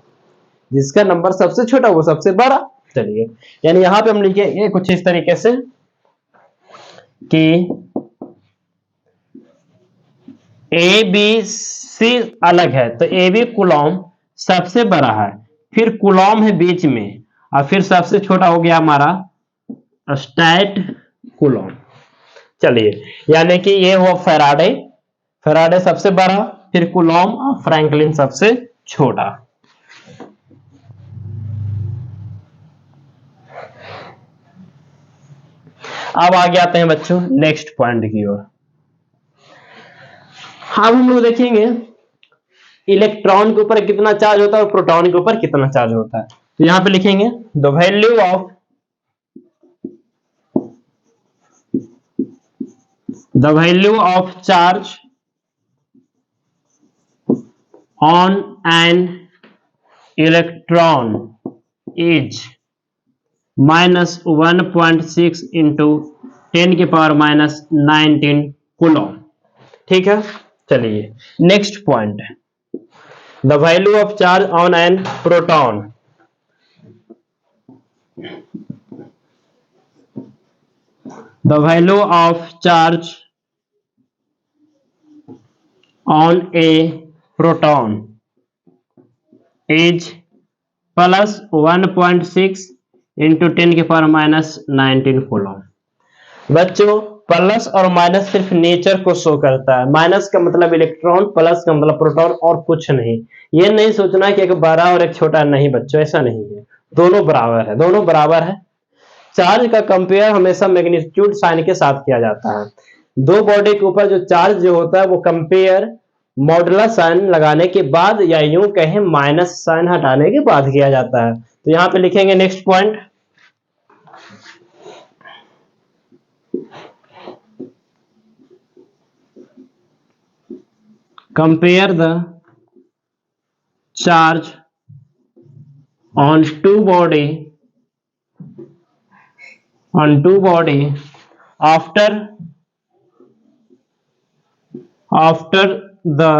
जिसका नंबर सबसे छोटा वो सबसे बड़ा। चलिए यानी यहां पे हम लिखेंगे कुछ इस तरीके से कि ए बी सी अलग है, तो ए बी कूलॉम सबसे बड़ा है, फिर कूलॉम है बीच में, और फिर सबसे छोटा हो गया हमारा स्टैट कूलॉम। चलिए यानी कि ये हुआ फैराडे, फैराडे सबसे बड़ा, फिर कूलॉम और फ्रैंकलिन सबसे छोटा। अब आगे आते हैं बच्चों नेक्स्ट पॉइंट की ओर। अब हम लोग देखेंगे इलेक्ट्रॉन के ऊपर कितना चार्ज होता है और प्रोटॉन के ऊपर कितना चार्ज होता है। तो यहां पे लिखेंगे the value of charge on an electron is -1.6 × 10⁻⁹ Coulomb. ठीक है, चलिए next point, the value of charge on an proton. The value of charge on a proton is +1.6 × 10⁻⁹ Coulomb. बच्चों प्लस और माइनस सिर्फ नेचर को शो करता है, minus का मतलब इलेक्ट्रॉन, प्लस का मतलब प्रोटॉन, और कुछ नहीं। ये नहीं सोचना कि एक बड़ा और एक छोटा, नहीं बच्चों ऐसा नहीं है, दोनों बराबर है, दोनों बराबर है। चार्ज का कंपेयर हमेशा मैग्नीट्यूड साइन के साथ किया जाता है। दो बॉडी के ऊपर जो चार्ज जो होता है वो कंपेयर मॉडुलस साइन लगाने के बाद, या यूं कहें माइनस साइन हटाने के बाद किया जाता है। तो यहां पे लिखेंगे next point, compare the charge on two body after the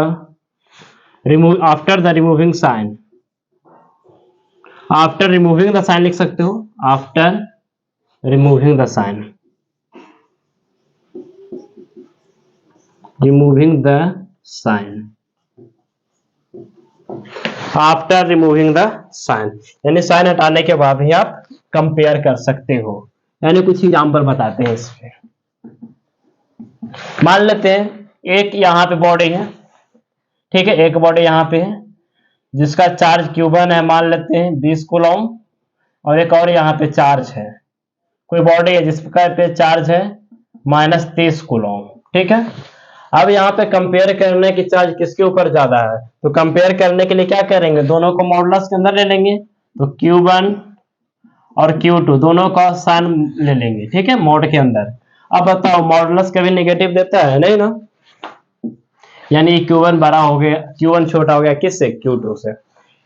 removing sign, after removing the sign लिख सकते हो, after removing the sign, removing the sign, after removing the sign, यानी साइन हटाने के बाद ही आप कंपेयर कर सकते हो। यानी कुछ एग्जाम्पल बताते हैं इसमें, मान लेते हैं एक यहाँ पे बॉडी है, ठीक है, एक बॉडी यहाँ पे है जिसका चार्ज Q1 है, मान लेते हैं 20 कूलॉम, और एक और यहाँ पे चार्ज है, कोई बॉडी है जिसका पे चार्ज है -30 कूलॉम। ठीक है, अब यहाँ पे कंपेयर करने की चार्ज किसके ऊपर ज्यादा है, तो कंपेयर करने के लिए क्या करेंगे, दोनों को मॉडुलस के अंदर ले लेंगे, तो Q1 और Q2 दोनों का साइन ले लेंगे, ठीक है, मॉड के अंदर। अब बताओ मॉडुलस कभी नेगेटिव देता है? नहीं ना, यानी Q1 बड़ा हो गया, Q1 छोटा हो गया किससे? Q2 से।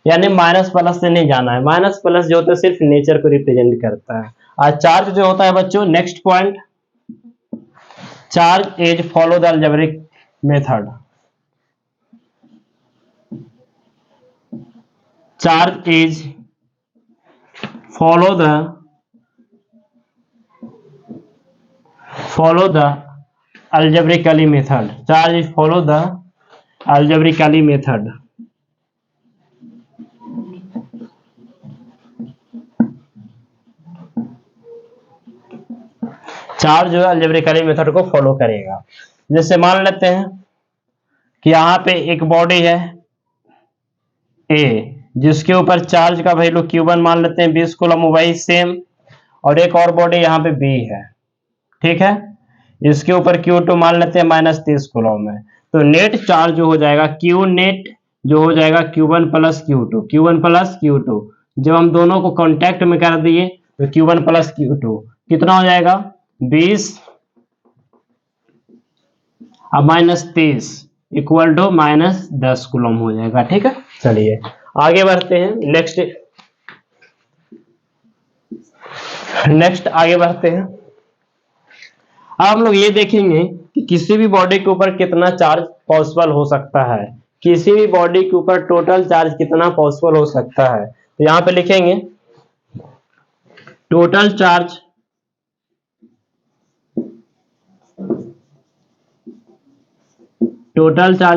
यानी माइनस प्लस से नहीं जाना है, माइनस प्लस जो होता है सिर्फ नेचर को रिप्रेजेंट करता है। और चार्ज जो होता है बच्चों, next point, charge is follow the algebraic method. Charge is follow the algebraically method. Charge is follow the algebraically method. Charge जो है अलजेब्रिकली मेथड को फॉलो करेगा। जैसे मान लेते हैं कि यहाँ पे एक बॉडी है A, जिसके ऊपर चार्ज का वैल्यू Q1 मान लेते हैं 20 कूलम, वही सेम, और एक और बॉडी यहाँ पे B है, ठीक है, इसके ऊपर Q2 मान लेते हैं -30 कूलम है। तो नेट चार्ज जो हो जाएगा Q नेट जो हो जाएगा Q1 plus Q2, Q1 plus Q2। जब हम दोनों को कांटेक्ट में कर दिए तो Q1 प्लस Q2 कितना हो जाएगा? 20 अब -30 इक्वल टू -10 कूलम हो जाएगा, ठीक है। चलिए आगे बढ़ते हैं, नेक्स्ट आगे बढ़ते हैं। अब हम लोग ये देखेंगे कि किसी भी बॉडी के ऊपर कितना चार्ज पॉसिबल हो सकता है, किसी भी बॉडी के ऊपर टोटल चार्ज कितना पॉसिबल हो सकता है। तो यहां पे लिखेंगे total charge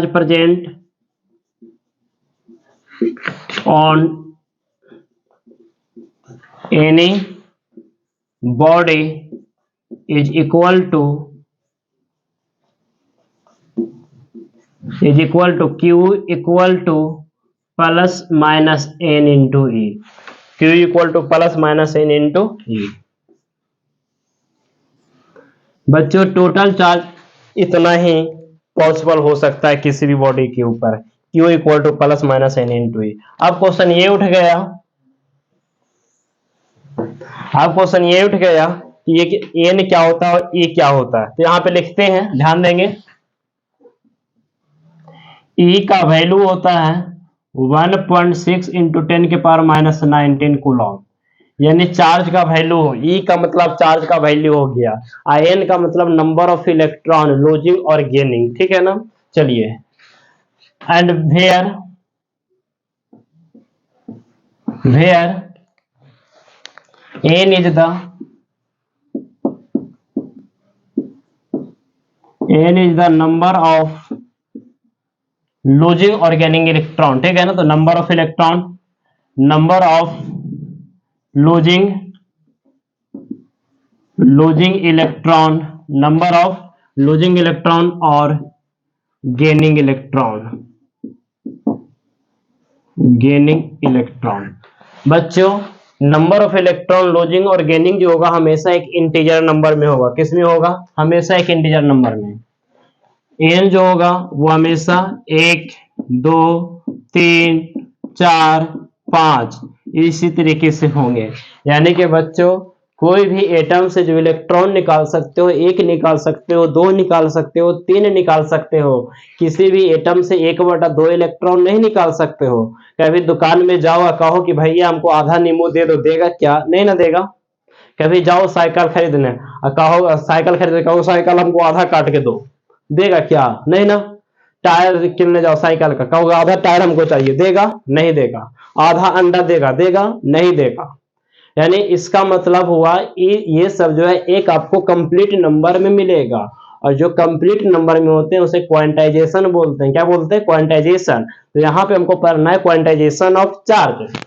present on any body is equal to Q equal to plus minus n into E, Q equal to plus minus n into E। बच्चों टोटल चार्ज इतना ही पॉसिबल हो सकता है किसी भी बॉडी के ऊपर, Q equal two plus minus n into E। अब क्वेश्चन ये उठ गया ये n क्या होता है और E क्या होता है। तो यहां पे लिखते हैं, ध्यान देंगे, E का वैल्यू होता है 1.6 इंटू 10 के पावर -19 कूलम, यानी चार्ज का वैल्यू, E का मतलब चार्ज का वैल्यू हो गया, N का मतलब नंबर ऑफ इलेक्ट्रॉन लूजिंग और गेनिंग, ठीक है ना। चलिए, and where N is the number of losing और gaining इलेक्ट्रॉन, ठीक है ना। तो number of electron, number of losing electron, number of losing electron और gaining इलेक्ट्रॉन। बच्चों नंबर ऑफ इलेक्ट्रॉन लॉजिंग और गेनिंग जो होगा हमेशा एक इंटीजर नंबर में होगा। किस में होगा? हमेशा एक इंटीजर नंबर में। एन जो होगा वो हमेशा 1, 2, 3, 4, 5 इसी तरीके से होंगे। यानी कि बच्चों कोई भी एटम से जो इलेक्ट्रॉन निकाल सकते हो, 1 निकाल सकते हो, 2 निकाल सकते हो, 3 निकाल सकते हो। किसी भी एटम से 1/2 इलेक्ट्रॉन नहीं निकाल सकते हो। कभी दुकान में जाओ और कहो कि भैया हमको आधा नींबू दे दो, देगा क्या? नहीं ना देगा। कभी जाओ साइकिल खरीदने और कहो साइकिल खरीदने, कहो साइकिल हमको आधा काट के दो, देगा क्या? नहीं ना। टायर किनने जाओ साइकिल का, कहोगे आधा टायर हमको चाहिए, देगा? नहीं देगा। आधा अंडा देगा? नहीं देगा। यानी इसका मतलब हुआ ये सब जो है एक आपको कंप्लीट नंबर में मिलेगा, और जो कंप्लीट नंबर में होते हैं उसे क्वांटाइजेशन बोलते हैं। क्या बोलते हैं? क्वांटाइजेशन। तो यहाँ पे हमको पढ़ना है क्वांटाइजेशन ऑफ चार्ज,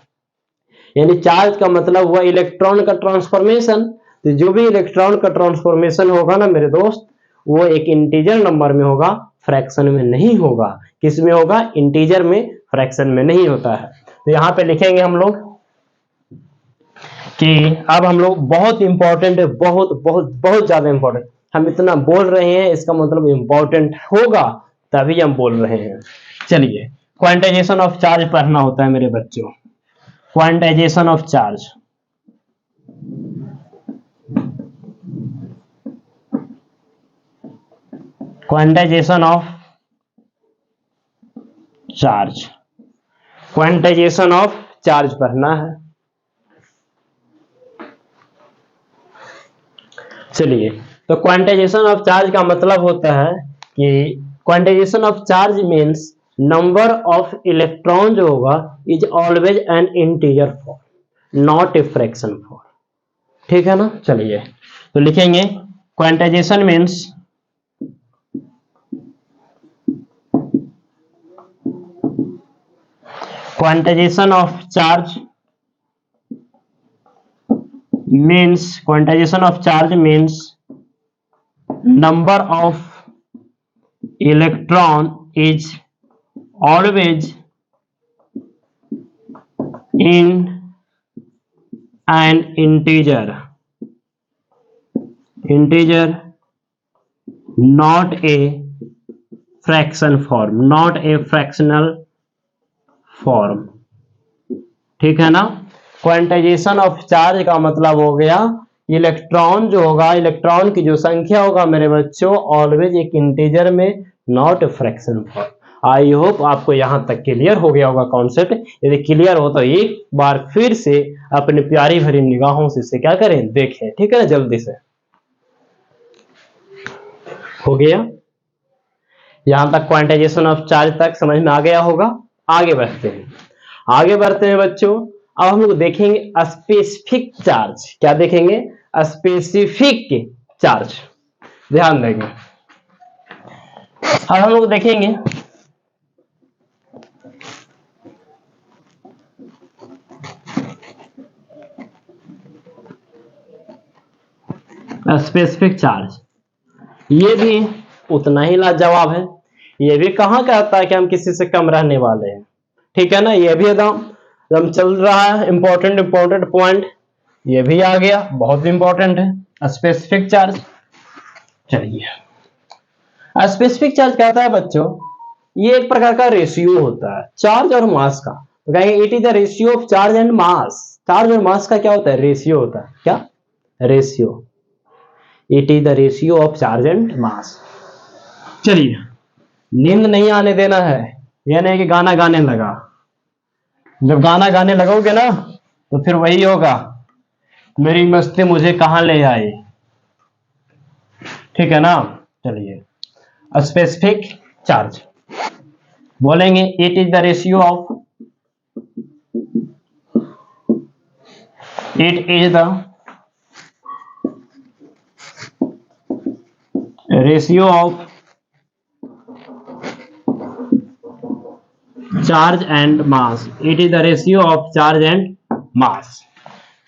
यानी चार्ज का मतलब हुआ इलेक्ट्रॉन का ट्रांसफॉर्मेशन। तो जो भी इलेक्ट्रॉन का ट्रांसफॉर्मेशन होगा ना मेरे दोस्त, वो एक इंटीजर नंबर में होगा, फ्रैक्शन में नहीं होगा। किस में होगा? इंटीजर में, फ्रैक्शन में नहीं होता है। तो यहाँ पे लिखेंगे हम लोग कि अब हम लोग बहुत इंपॉर्टेंट है, बहुत ज्यादा इंपॉर्टेंट। हम इतना बोल रहे हैं इसका मतलब इंपॉर्टेंट होगा, तभी हम बोल रहे हैं। चलिए, क्वांटाइजेशन ऑफ चार्ज पढ़ना होता है मेरे बच्चों। Quantization of charge, quantization of charge, quantization of charge पढ़ना है। चलिए, तो क्वांटाइजेशन ऑफ चार्ज का मतलब होता है कि quantization of charge means number of electron जो होगा is always an integer form not a fraction form. ठीक है ना। चलिए, तो लिखेंगे quantization means quantization of charge means number of electron is always in an integer not a fraction form, not a fractional form. ठीक है ना। Quantization of charge का मतलब हो गया इलेक्ट्रॉन जो होगा, इलेक्ट्रॉन की जो संख्या होगा मेरे बच्चों ऑलवेज एक इंटीजर में, not fraction form. I hope आपको यहां तक क्लियर हो गया होगा कॉन्सेप्ट। यदि क्लियर हो तो एक बार फिर से अपनी प्यारी भरी निगाहों से इसे क्या करें, देखें। ठीक है ना, जल्दी से। हो गया यहां तक, क्वांटाइजेशन ऑफ चार्ज तक समझ में आ गया होगा। आगे बढ़ते हैं बच्चों। अब हम लोग देखेंगे स्पेसिफिक चार्ज। क्या देखेंगे? Specific charge. ध्यान देंगे। अब हम लोग देखेंगे स्पेसिफिक चार्ज। ये भी उतना ही लाजवाब है। ये भी कहां कहता है कि हम किसी से कम रहने वाले हैं। ठीक है ना। ये भी एकदम चल रहा है। इंपॉर्टेंट पॉइंट ये भी आ गया, बहुत इंपॉर्टेंट है स्पेसिफिक चार्ज। चलिए, स्पेसिफिक चार्ज कहता है बच्चों, ये एक प्रकार का रेशियो होता है चार्ज और मास का। तो कहेंगे it is the ratio of charge and mass. Charge और मास का क्या होता है? रेशियो होता है। क्या? Ratio. It is the ratio of charge and mass. चलिए, नींद नहीं आने देना है। यह नहीं कि गाना गाने लगा। जब गाना गाने लगोगे ना तो फिर वही होगा, मेरी मस्ती मुझे कहां ले आई। ठीक है ना। चलिए, स्पेसिफिक चार्ज बोलेंगे it is the ratio of, it is the ratio of charge and mass. It is the ratio of charge and mass.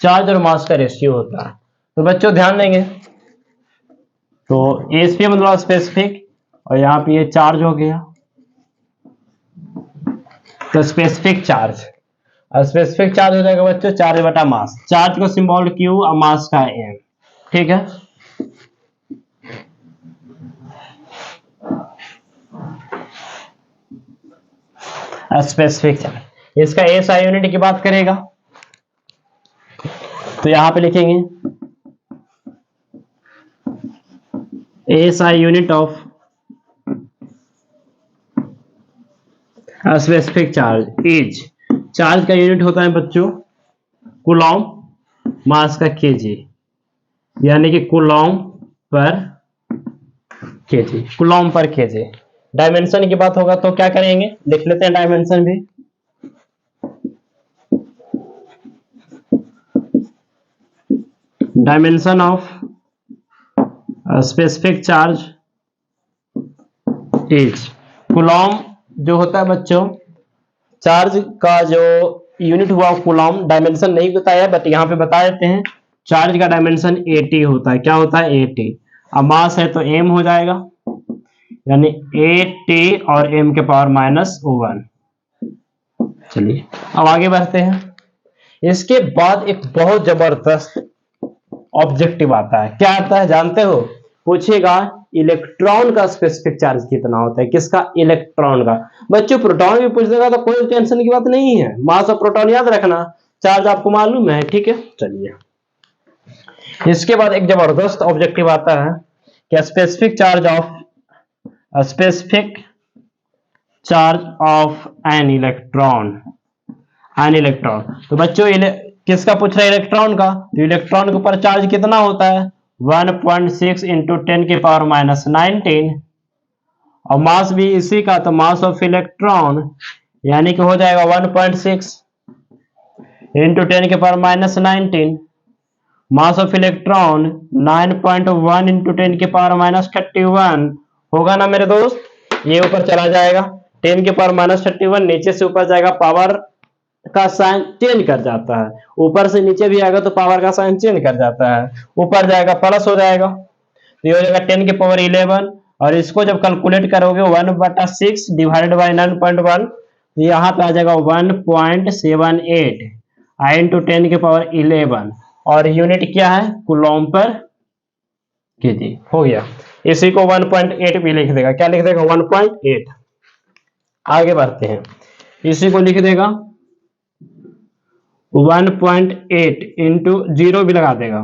Charge और मास का रेशियो होता है। तो बच्चों ध्यान देंगे, तो एसपी मतलब स्पेसिफिक, और यहाँ पे ये चार्ज हो गया। तो स्पेसिफिक चार्ज, स्पेसिफिक चार्ज हो जाएगा बच्चों चार्ज बटा मास। चार्ज को सिंबल क्यू और मास का एम। ठीक है। स्पेसिफिक चार्ज, इसका एसआई यूनिट की बात करेगा तो यहां पे लिखेंगे SI unit of specific charge is, charge का यूनिट होता है बच्चों कूलॉम, मास का केजी, यानी कि कूलॉम पर केजी, कूलॉम पर केजी। डायमेंशन की बात होगा तो क्या करेंगे, लिख लेते हैं डायमेंशन भी। Dimension of specific charge is, Coulomb जो होता है बच्चों, चार्ज का जो यूनिट हुआ कूलॉम, डायमेंशन नहीं बताया बट यहां पे बता देते हैं। चार्ज का डायमेंशन 80 होता है। क्या होता है? 80। अब मास है तो m हो जाएगा, यानी 80 और m के पावर -1। चलिए, अब आगे बढ़ते हैं। इसके बाद एक बहुत जबरदस्त ऑब्जेक्टिव आता है। क्या आता है जानते हो? पूछेगा इलेक्ट्रॉन का स्पेसिफिक चार्ज कितना होता है। किसका? इलेक्ट्रॉन का। बच्चों प्रोटॉन भी पूछ देगा तो कोई टेंशन की बात नहीं है। मास ऑफ प्रोटॉन याद रखना, चार्ज आपको मालूम है। ठीक है। चलिए, इसके बाद एक जबरदस्त ऑब्जेक्टिव आता है कि specific charge of specific charge of an electron. तो बच्चों किसका पूछ रहा है? इलेक्ट्रॉन का। तो इलेक्ट्रॉन के ऊपर चार्ज कितना होता है? 1.6 इंटू 10⁻19 और मास भी इसी का, तो मास ऑफ इलेक्ट्रॉन यानी कि हो जाएगा 1.6 into 10⁻19। Mass of electron 9.1 into 10⁻31 होगा ना मेरे दोस्त। ये ऊपर चला जाएगा 10⁻31, नीचे से ऊपर जाएगा, पावर का साइन चेंज कर जाता है। ऊपर से नीचे भी आएगा तो पावर का साइन चेंज कर जाता है, ऊपर जाएगा प्लस हो जाएगा, तो ये हो जाएगा 10⁻11। और इसको जब कैलकुलेट करोगे 1/6 डिवाइडेड बाई 9.1, यहाँ पे आ जाएगा 1.78 इंटू 10⁻11 और यूनिट क्या है? कूलॉम पर केजी। हो गया। इसी को 1.8 भी लिख देगा। क्या लिख देगा? 1.8। आगे बढ़ते हैं, इसी को लिख देगा 1.8 इंटू 0 भी लगा देगा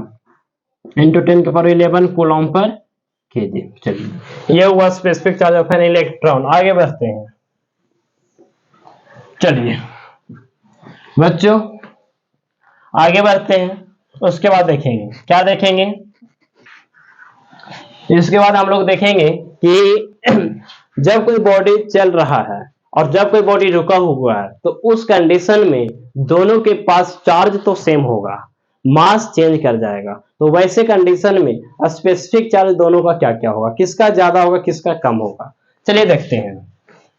इंटू 10⁻11 कूलॉम पर केजी। चलिए, ये हुआ specific charge of an electron. आगे बढ़ते हैं। चलिए बच्चों आगे बढ़ते हैं, उसके बाद देखेंगे क्या देखेंगे। इसके बाद हम लोग देखेंगे कि जब कोई बॉडी चल रहा है और जब कोई बॉडी रुका हुआ है तो उस कंडीशन में दोनों के पास चार्ज तो सेम होगा, मास चेंज कर जाएगा। तो वैसे कंडीशन में स्पेसिफिक चार्ज दोनों का क्या क्या होगा, किसका ज्यादा होगा किसका कम होगा। चलिए देखते हैं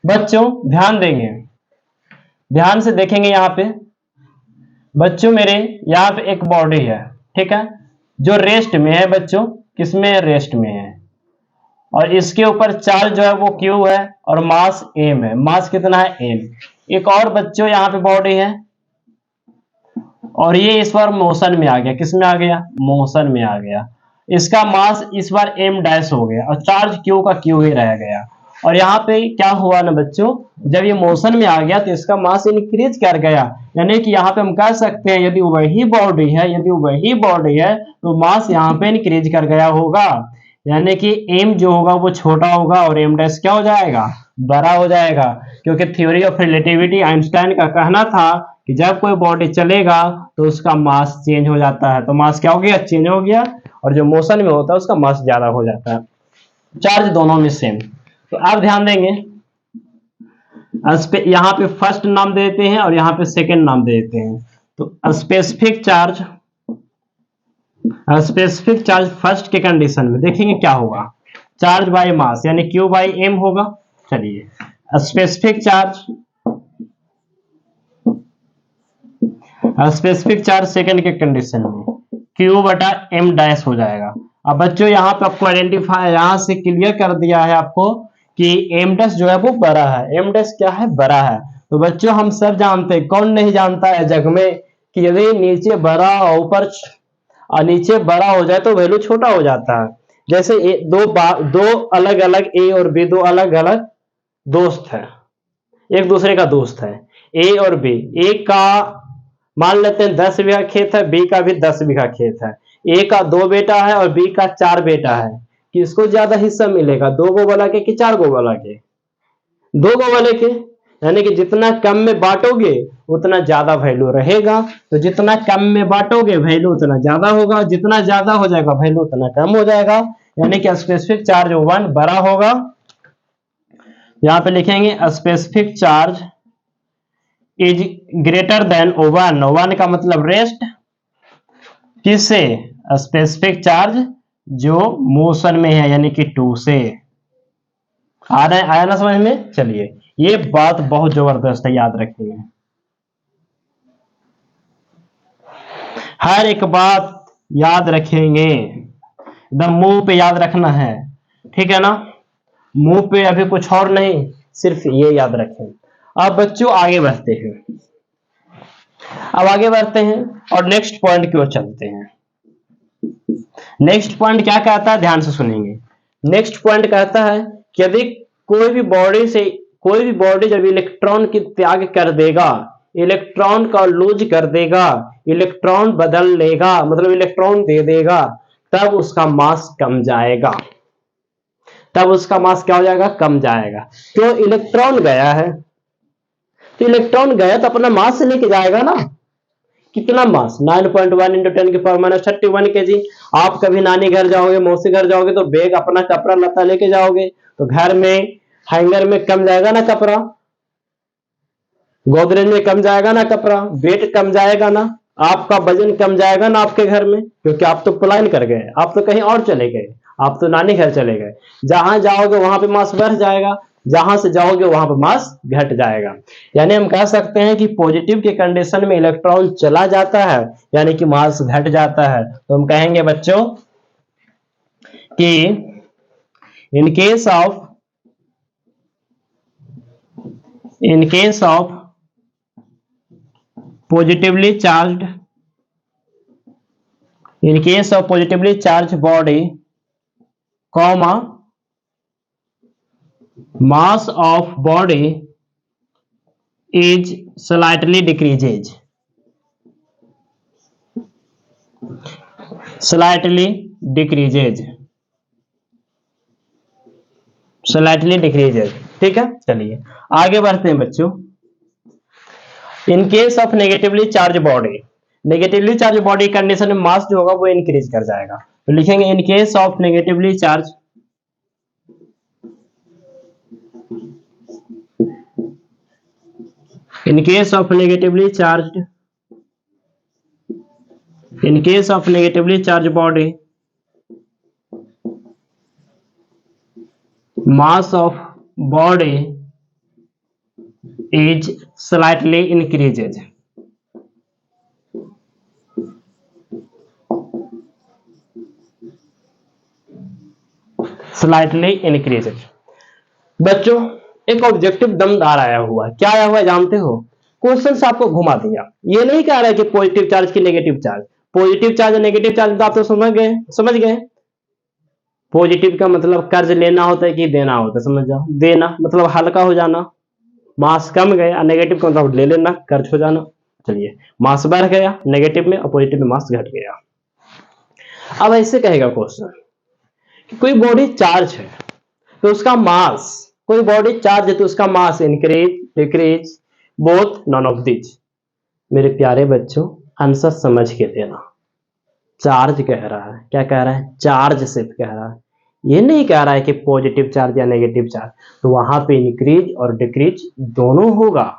बच्चों, ध्यान देंगे, ध्यान से देखेंगे। यहाँ पे बच्चों मेरे यहाँ पे एक बॉडी है, ठीक है, जो रेस्ट में है बच्चों, किसमें? रेस्ट में है। और इसके ऊपर चार्ज जो है वो Q है और मास m है। मास कितना है? m। एक और बच्चों यहाँ पे बॉडी है और ये इस बार मोशन में आ गया। किस में आ गया? मोशन में आ गया। इसका मास इस बार m डैश हो गया और चार्ज Q का Q ही रह गया। और यहाँ पे क्या हुआ ना बच्चों, जब ये मोशन में आ गया तो इसका मास इंक्रीज कर गया। यानी कि यहाँ पे हम कह सकते हैं यदि वही बॉडी है तो मास यहाँ पे इंक्रीज कर गया होगा। यानी कि m जो होगा वो छोटा होगा और m डैश क्या हो जाएगा? बड़ा हो जाएगा। क्योंकि थ्योरी ऑफ रिलेटिविटी आइंस्टाइन का कहना था कि जब कोई बॉडी चलेगा तो उसका मास चेंज हो जाता है। तो मास क्या हो गया? चेंज हो गया। और जो मोशन में होता है उसका मास ज्यादा हो जाता है। चार्ज दोनों में सेम। तो आप ध्यान देंगे, यहाँ पे फर्स्ट नाम दे देते हैं और यहाँ पे सेकेंड नाम दे देते हैं। तो स्पेसिफिक चार्ज फर्स्ट के कंडीशन में देखेंगे क्या होगा, चार्ज बाय मास यानी Q बाई m होगा। चलिए स्पेसिफिक चार्ज सेकेंड के कंडीशन में Q बटा m डैश हो जाएगा। अब बच्चों यहाँ पे आपको आइडेंटिफाई यहाँ से क्लियर कर दिया है आपको कि m डैश जो है वो बड़ा है। m डैश क्या है? बड़ा है। तो बच्चों हम सब जानते हैं, कौन नहीं जानता है जग में कि यदि नीचे बड़ा और ऊपर नीचे बड़ा हो जाए तो वैल्यू छोटा हो जाता है। जैसे दो अलग अलग ए और बी, दो अलग अलग दोस्त है, एक दूसरे का दोस्त है, ए और बी। ए का मान लेते हैं 10 बीघा खेत है, बी का भी 10 बीघा खेत है। ए का 2 बेटा है और बी का 4 बेटा है। किसको ज्यादा हिस्सा मिलेगा? 2 गो वाला के कि 4 गो वाला के? 2 गो वाले के। यानी कि जितना कम में बांटोगे उतना ज्यादा वैल्यू रहेगा। तो जितना कम में बांटोगे वैल्यू उतना ज्यादा होगा, जितना ज्यादा हो जाएगा वैल्यू उतना कम हो जाएगा। यानी कि स्पेसिफिक चार्ज 1 बड़ा होगा। यहाँ पे लिखेंगे specific charge is greater than 1। 1 का मतलब रेस्ट, किससे? स्पेसिफिक चार्ज जो मोशन में है यानी कि 2 से। आया ना समझ में? चलिए ये बात बहुत जबरदस्त है, याद रखिए, हर एक बात याद रखेंगे, एकदम मुंह पे याद रखना है, ठीक है ना? मुंह पे अभी कुछ और नहीं, सिर्फ ये याद रखें। अब बच्चों आगे बढ़ते हैं, और नेक्स्ट पॉइंट की ओर चलते हैं। नेक्स्ट पॉइंट क्या कहता है, ध्यान से सुनेंगे। नेक्स्ट पॉइंट कहता है कि यदि कोई भी बॉडी जब इलेक्ट्रॉन की त्याग कर देगा, इलेक्ट्रॉन का लूज कर देगा, इलेक्ट्रॉन बदल लेगा, मतलब इलेक्ट्रॉन दे देगा, तब उसका मास कम जाएगा। तब उसका मास क्या हो जाएगा, कम जाएगा। क्यों, इलेक्ट्रॉन गया है, तो इलेक्ट्रॉन गया तो अपना मास लेके जाएगा ना। कितना मास, 9.1 इंटू 10⁻31 kg। आप कभी नानी घर जाओगे, मौसी घर जाओगे तो बैग अपना कपड़ा लता लेके जाओगे, तो घर में हैंगर में कम जाएगा ना कपड़ा, गोदरेज में कम जाएगा ना कपड़ा, वेट कम जाएगा ना, आपका वजन कम जाएगा ना आपके घर में, क्योंकि आप तो पलायन कर गए, आप तो कहीं और चले गए, आप तो नानी घर चले गए। जहां जाओगे वहां पे मास बढ़ जाएगा, जहां से जाओगे वहां पे मास घट जाएगा। यानी हम कह सकते हैं कि पॉजिटिव के कंडीशन में इलेक्ट्रॉन चला जाता है, यानी कि मास घट जाता है। तो हम कहेंगे बच्चों कि in case of positively charged in case of positively charged body comma mass of body is slightly decreases slightly decreases। ठीक है, चलिए आगे बढ़ते हैं बच्चों। इन case of negatively charge body, negatively charge body condition में मास जो होगा वो इंक्रीज कर जाएगा, तो लिखेंगे इन case of negatively charge in case of negatively charged body mass of body is slightly increases बच्चों एक ऑब्जेक्टिव दमदार आया हुआ है, क्या आया हुआ है जानते हो, क्वेश्चन से आपको घुमा दिया। ये नहीं कह रहा है कि पॉजिटिव चार्ज की नेगेटिव चार्ज, पॉजिटिव चार्ज और नेगेटिव चार्ज तो आप तो समझ गए। पॉजिटिव का मतलब कर्ज लेना होता है कि देना होता है, समझ जाओ, देना मतलब हल्का हो जाना, मास कम गया, नेगेटिव का मतलब ले लेना, कर्ज हो जाना। चलिए मास बढ़ गया नेगेटिव में और पॉजिटिव में मास घट गया। अब ऐसे कहेगा क्वेश्चन, कोई बॉडी चार्ज है तो उसका मास, कोई बॉडी चार्ज है तो उसका मास increase decrease both none of this. मेरे प्यारे बच्चों आंसर समझ के देना, चार्ज कह रहा है, क्या कह रहा है, चार्ज सिर्फ कह रहा है, ये नहीं कह रहा है कि पॉजिटिव चार्ज या नेगेटिव चार्ज। तो वहां पे इंक्रीज और डिक्रीज दोनों होगा,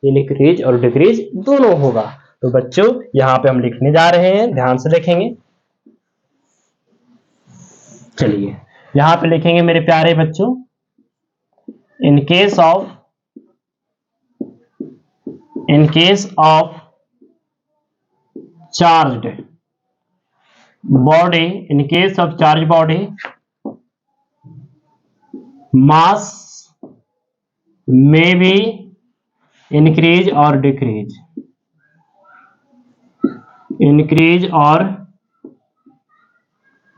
इंक्रीज और डिक्रीज दोनों होगा। तो बच्चों यहां पे हम लिखने जा रहे हैं, ध्यान से लिखेंगे। चलिए यहां पे लिखेंगे मेरे प्यारे बच्चों, इन case of charged body, in case of charge body mass में भी इंक्रीज और डिक्रीज, इंक्रीज और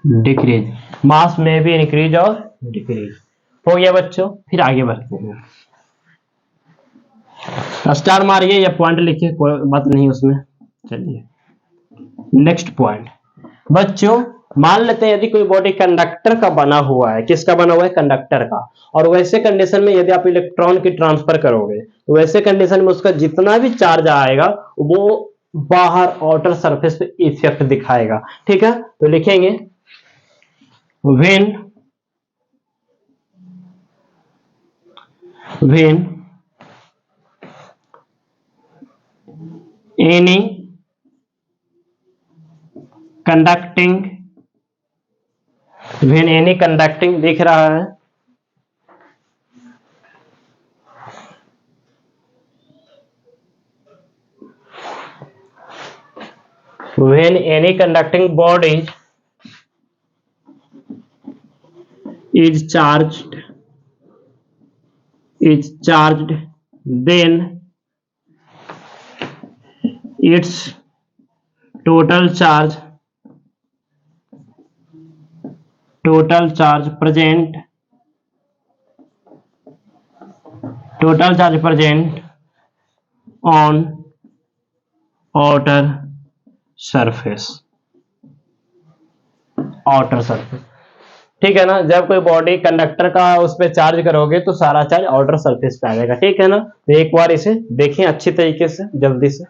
डिक्रीज, मास में भी इंक्रीज और डिक्रीज हो गया बच्चों। फिर आगे बढ़ते हैं, स्टार मारिए या पॉइंट लिखिए, कोई बात नहीं उसमें। चलिए नेक्स्ट पॉइंट बच्चों, मान लेते हैं यदि कोई बॉडी कंडक्टर का बना हुआ है, किसका बना हुआ है, कंडक्टर का, और वैसे कंडीशन में यदि आप इलेक्ट्रॉन की ट्रांसफर करोगे तो वैसे कंडीशन में उसका जितना भी चार्ज आएगा वो बाहर आउटर सरफेस पे इफेक्ट दिखाएगा। ठीक है, तो लिखेंगे when any conducting दिख रहा है, when any conducting body is charged then its total charge present on outer surface ठीक है ना। जब कोई बॉडी कंडक्टर का उस पर चार्ज करोगे तो सारा चार्ज आउटर सरफेस पे आ जाएगा, ठीक है ना। तो एक बार इसे देखें अच्छी तरीके से, जल्दी से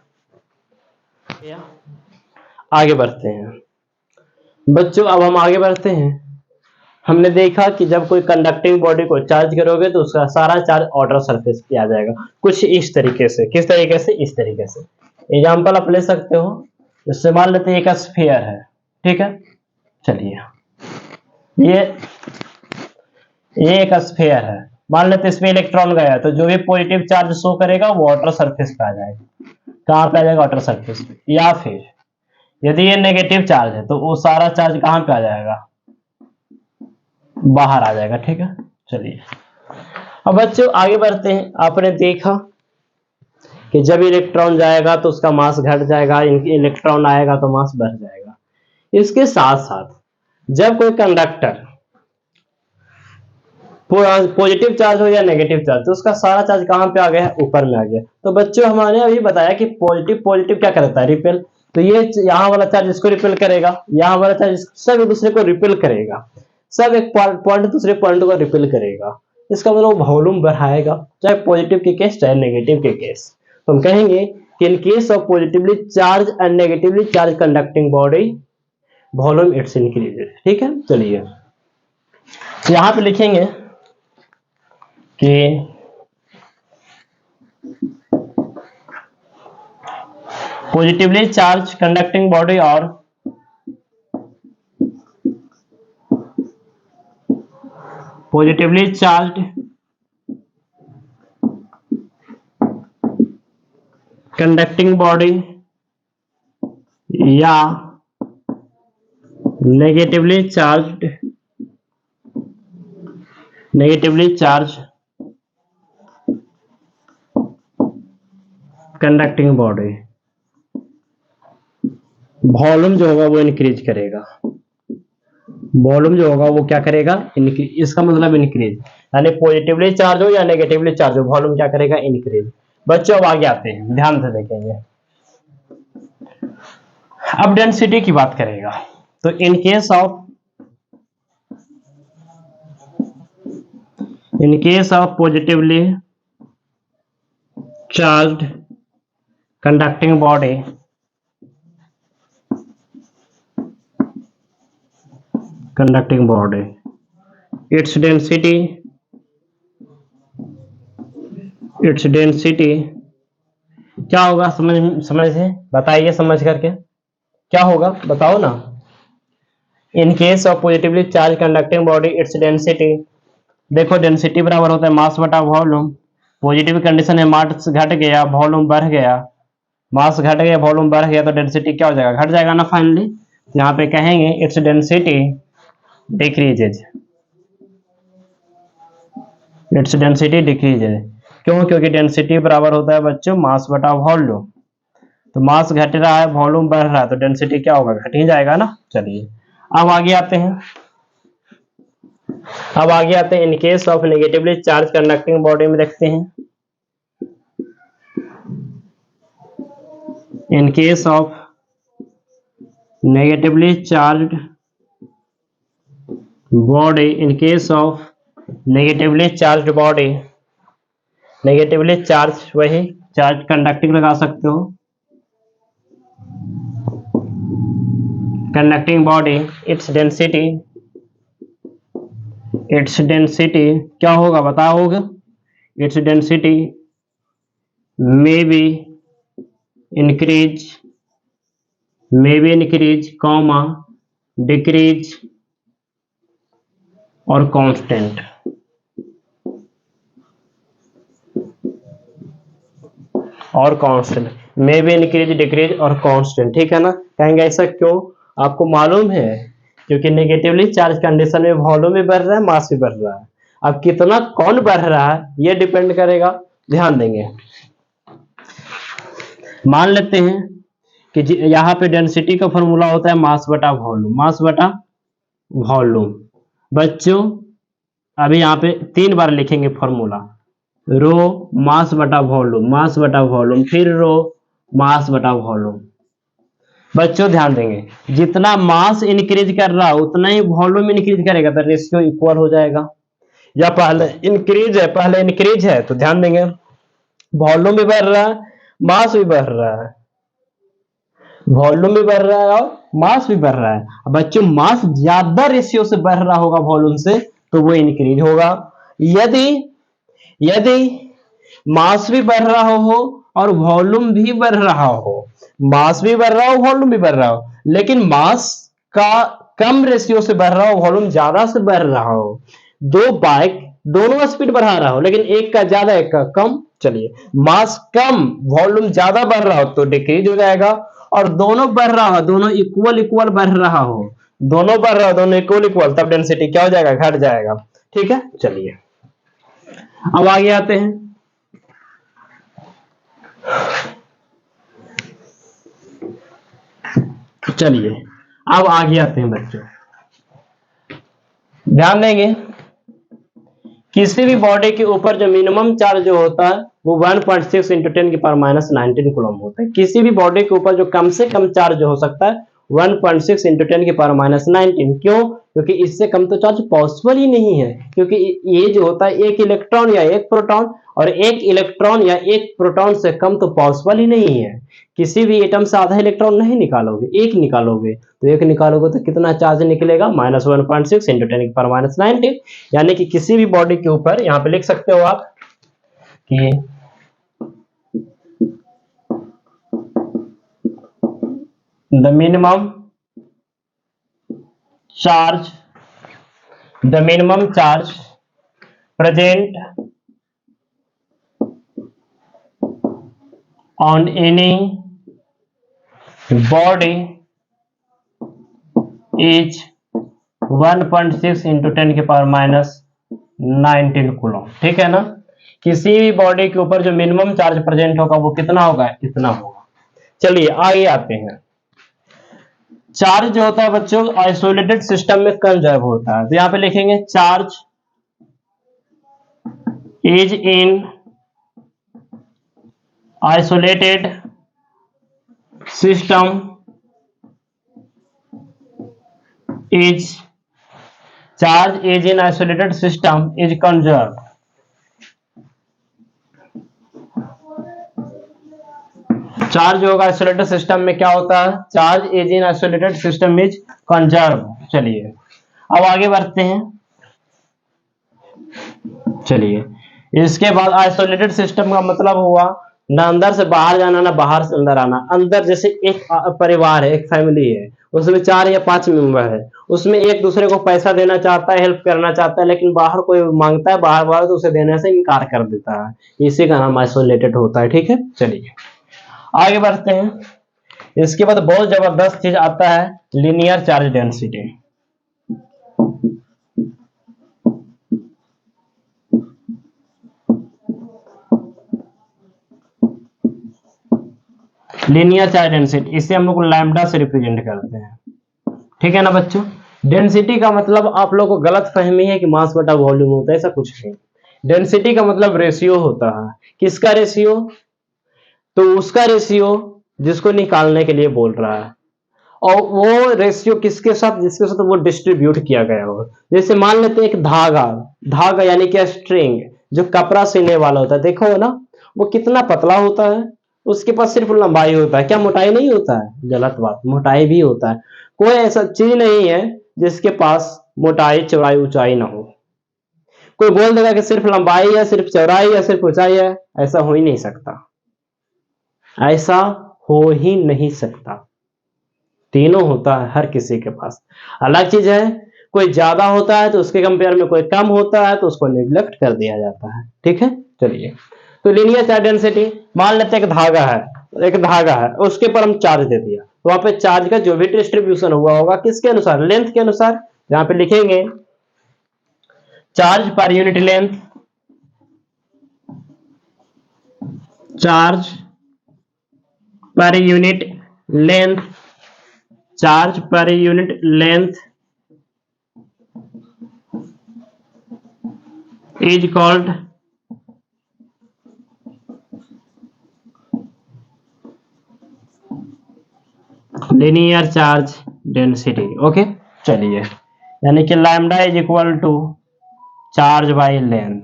आगे बढ़ते हैं बच्चों। अब हम आगे बढ़ते हैं। हमने देखा कि जब कोई कंडक्टिंग बॉडी को चार्ज करोगे तो उसका सारा चार्ज आउटर सरफेस पे आ जाएगा, कुछ इस तरीके से। किस तरीके से? इस तरीके से। एग्जाम्पल आप ले सकते हो, जैसे मान लेते हैं एक स्फीयर है, ठीक है। चलिए ये एक स्फीयर है, मान लेते हैं इसमें इलेक्ट्रॉन गया, तो जो भी पॉजिटिव चार्ज शो करेगा वो आउटर सरफेस पे आ जाएगा। कहाँ पे आ जाएगा? आउटर सरफेस पे। या फिर यदि ये नेगेटिव चार्ज है तो वो सारा चार्ज कहाँ पे आ जाएगा? बाहर आ जाएगा, ठीक है। चलिए अब बच्चों आगे बढ़ते हैं। आपने देखा कि जब इलेक्ट्रॉन जाएगा तो उसका मास घट जाएगा, इलेक्ट्रॉन आएगा तो मास बढ़ जाएगा। इसके साथ साथ जब कोई कंडक्टर पॉजिटिव चार्ज हो या नेगेटिव चार्ज, तो उसका सारा चार्ज कहां पे आ गया है? ऊपर में आ गया। तो बच्चों हमने अभी बताया कि पॉजिटिव पॉजिटिव क्या करता है? रिपेल। तो ये यहाँ वाला चार्ज इसको रिपेल करेगा, यहाँ वाला चार्ज सब एक दूसरे को रिपेल करेगा, सब एक पॉइंट दूसरे पॉइंट को रिपेल करेगा। इसका मतलब वॉल्यूम बढ़ाएगा, चाहे पॉजिटिव के केस चाहे नेगेटिव के केस। तो हम कहेंगे कि in case of positively charge and negatively charge conducting body volume it's increased, ठीक है। चलिए यहाँ पे लिखेंगे कि पॉजिटिवली चार्ज कंडक्टिंग बॉडी और पॉजिटिवली चार्ज कंडक्टिंग बॉडी या negatively charge conducting body volume जो होगा वो इंक्रीज करेगा। वॉल्यूम जो होगा वो क्या करेगा? इसका मतलब इंक्रीज, यानी पॉजिटिवली चार्ज हो या नेगेटिवली चार्ज हो, वॉल्यूम क्या करेगा? इंक्रीज। बच्चों अब आगे आते हैं, ध्यान से देखेंगे। अब डेंसिटी की बात करेगा, तो इन case of positively charged conducting body its density क्या होगा? समझ से बताइए, समझ करके क्या होगा बताओ ना। इन case of positively charge conducting body its density, देखो डेंसिटी बराबर होता है मास बटा वॉल्यूम। पॉजिटिव कंडीशन है, मास घट गया वॉल्यूम बढ़ गया, मास घट गया वॉल्यूम बढ़ गया, तो डेंसिटी क्या हो जाएगा? घट जाएगा ना फाइनली। यहाँ पे कहेंगे its density decreases, its density decreases. क्यों? क्योंकि डेंसिटी बराबर होता है बच्चों मास बटा वॉल्यूम। तो मास घट रहा है वॉल्यूम बढ़ रहा है, तो डेंसिटी क्या होगा? घट ही जाएगा ना। चलिए अब आगे आते हैं। इन case of negatively charge conducting body में देखते हैं। इन case of negatively charge body, negatively charge वही चार्ज कंडक्टिंग लगा सकते हो, कंडक्टिंग बॉडी इट्स डेंसिटी क्या होगा बताओगे? It's density may be increase comma decrease or constant. May be increase decrease or constant, ठीक है ना। कहेंगे ऐसा क्यों? आपको मालूम है क्योंकि नेगेटिवली चार्ज कंडीशन में वॉल्यूम भी बढ़ रहा है, मास भी बढ़ रहा है। अब कितना कौन बढ़ रहा है ये डिपेंड करेगा, ध्यान देंगे। मान लेते हैं कि यहाँ पे डेंसिटी का फॉर्मूला होता है मास बटा वॉल्यूम। बच्चों अभी यहाँ पे 3 बार लिखेंगे फॉर्मूला, रो मास बटा वॉल्यूम, फिर रो मास बटा वॉल्यूम। बच्चों ध्यान देंगे, जितना मास इंक्रीज कर रहा है उतना ही वॉल्यूम इंक्रीज करेगा, तो रेशियो इक्वल हो जाएगा। या पहले इंक्रीज है तो ध्यान देंगे वॉल्यूम भी बढ़ रहा है, मास भी बढ़ रहा है, वॉल्यूम भी बढ़ रहा है और मास भी बढ़ रहा है। अब बच्चों मास ज्यादा रेशियो से बढ़ रहा होगा वॉल्यूम से तो वो इंक्रीज होगा। यदि यदि मास भी बढ़ रहा हो और वॉल्यूम भी बढ़ रहा हो, मास भी बढ़ रहा हो वॉल्यूम भी बढ़ रहा हो, लेकिन मास का कम रेशियो से बढ़ रहा हो वॉल्यूम ज्यादा से बढ़ रहा हो, दो बाइक दोनों स्पीड बढ़ा रहा हो लेकिन एक का ज्यादा एक का कम, चलिए मास कम वॉल्यूम ज्यादा बढ़ रहा हो तो डिक्रीज हो जाएगा, और दोनों बढ़ रहा हो, दोनों इक्वल इक्वल बढ़ रहा हो, दोनों बढ़ रहा हो दोनों इक्वल इक्वल, तब डेंसिटी क्या हो जाएगा, घट जाएगा। ठीक है, चलिए अब आगे आते हैं। चलिए अब आगे आते हैं बच्चों, ध्यान देंगे किसी भी बॉडी के ऊपर जो मिनिमम चार्ज जो होता है वो 1.6 इंटू 10 की पावर माइनस 19 कूलम होता है। किसी भी बॉडी के ऊपर जो कम से कम चार्ज जो हो सकता है 1.6 इंटू 10 की पावर माइनस 19। क्यों? क्योंकि इससे कम तो चार्ज पॉसिबल ही नहीं है, क्योंकि ये जो होता है एक इलेक्ट्रॉन या एक प्रोटॉन, और एक इलेक्ट्रॉन या एक प्रोटॉन से कम तो पॉसिबल ही नहीं है। किसी भी एटम से आधा इलेक्ट्रॉन नहीं निकालोगे, एक निकालोगे, तो एक निकालोगे तो कितना चार्ज निकलेगा, -1.6 इंटू 10 की पावर माइनस 19। यानी कि किसी भी बॉडी के ऊपर यहां पे लिख सकते हो आप कि the minimum charge present on any body is 1.6 into 10 की पावर माइनस 19 कूलम। ठीक है ना, किसी भी बॉडी के ऊपर जो मिनिमम चार्ज प्रेजेंट होगा वो कितना होगा, इतना होगा। चलिए आगे आते हैं। चार्ज जो होता है बच्चों आइसोलेटेड सिस्टम में कंजर्व होता है, तो यहां पे लिखेंगे charge is in isolated system is charge is in isolated system is conserve. Charge होगा आइसोलेटेड सिस्टम में क्या होता है, charge is in isolated system is conserve. चलिए अब आगे बढ़ते हैं। चलिए इसके बाद आइसोलेटेड सिस्टम का मतलब हुआ ना अंदर से बाहर जाना ना बाहर से अंदर आना। अंदर जैसे एक परिवार है, एक फैमिली है, उसमें 4 या 5 मेंबर है, उसमें एक दूसरे को पैसा देना चाहता है, हेल्प करना चाहता है, लेकिन बाहर कोई मांगता है बाहर बाहर तो उसे देने से इनकार कर देता है, इसी का नाम आइसोलेटेड होता है। ठीक है, चलिए आगे बढ़ते हैं। इसके बाद बहुत जबरदस्त चीज आता है linear charge density. Linear charge density, इसे हम लोग लैम्डा से रिप्रेजेंट करते हैं। ठीक है ना बच्चों, डेंसिटी का मतलब आप लोग को गलत फहमी है कि मास बटा वॉल्यूम होता है, ऐसा कुछ नहीं। डेंसिटी का मतलब रेशियो होता है। किसका रेशियो? तो उसका रेशियो जिसको निकालने के लिए बोल रहा है, और वो रेशियो किसके साथ, जिसके साथ वो डिस्ट्रीब्यूट किया गया हो। जैसे मान लेते हैं एक धागा, धागा यानी कि स्ट्रिंग जो कपड़ा सिलने वाला होता है, देखो ना वो कितना पतला होता है, उसके पास सिर्फ लंबाई होता है, क्या मोटाई नहीं होता है? गलत बात, मोटाई भी होता है। कोई ऐसा चीज नहीं है जिसके पास मोटाई चौड़ाई ऊंचाई ना हो। कोई बोल देगा कि सिर्फ लंबाई है, सिर्फ चौड़ाई है, सिर्फ ऊंचाई है, ऐसा हो ही नहीं सकता, ऐसा हो ही नहीं सकता। तीनों होता है हर किसी के पास। अलग चीज है कोई ज्यादा होता है तो उसके कंपेयर में कोई कम होता है तो उसको निग्लेक्ट कर दिया जाता है। ठीक है, चलिए तो लीनियर चार्ज डेंसिटी, मान लेते हैं एक धागा है, एक धागा है उसके पर हम चार्ज दे दिया, तो वहां पे चार्ज का जो भी डिस्ट्रीब्यूशन हुआ होगा किसके अनुसार, लेंथ के अनुसार। यहां पे लिखेंगे charge per unit length, charge per unit length, charge per unit length is called linear charge density. Okay, चलिए, यानी कि lambda is equal to charge by length.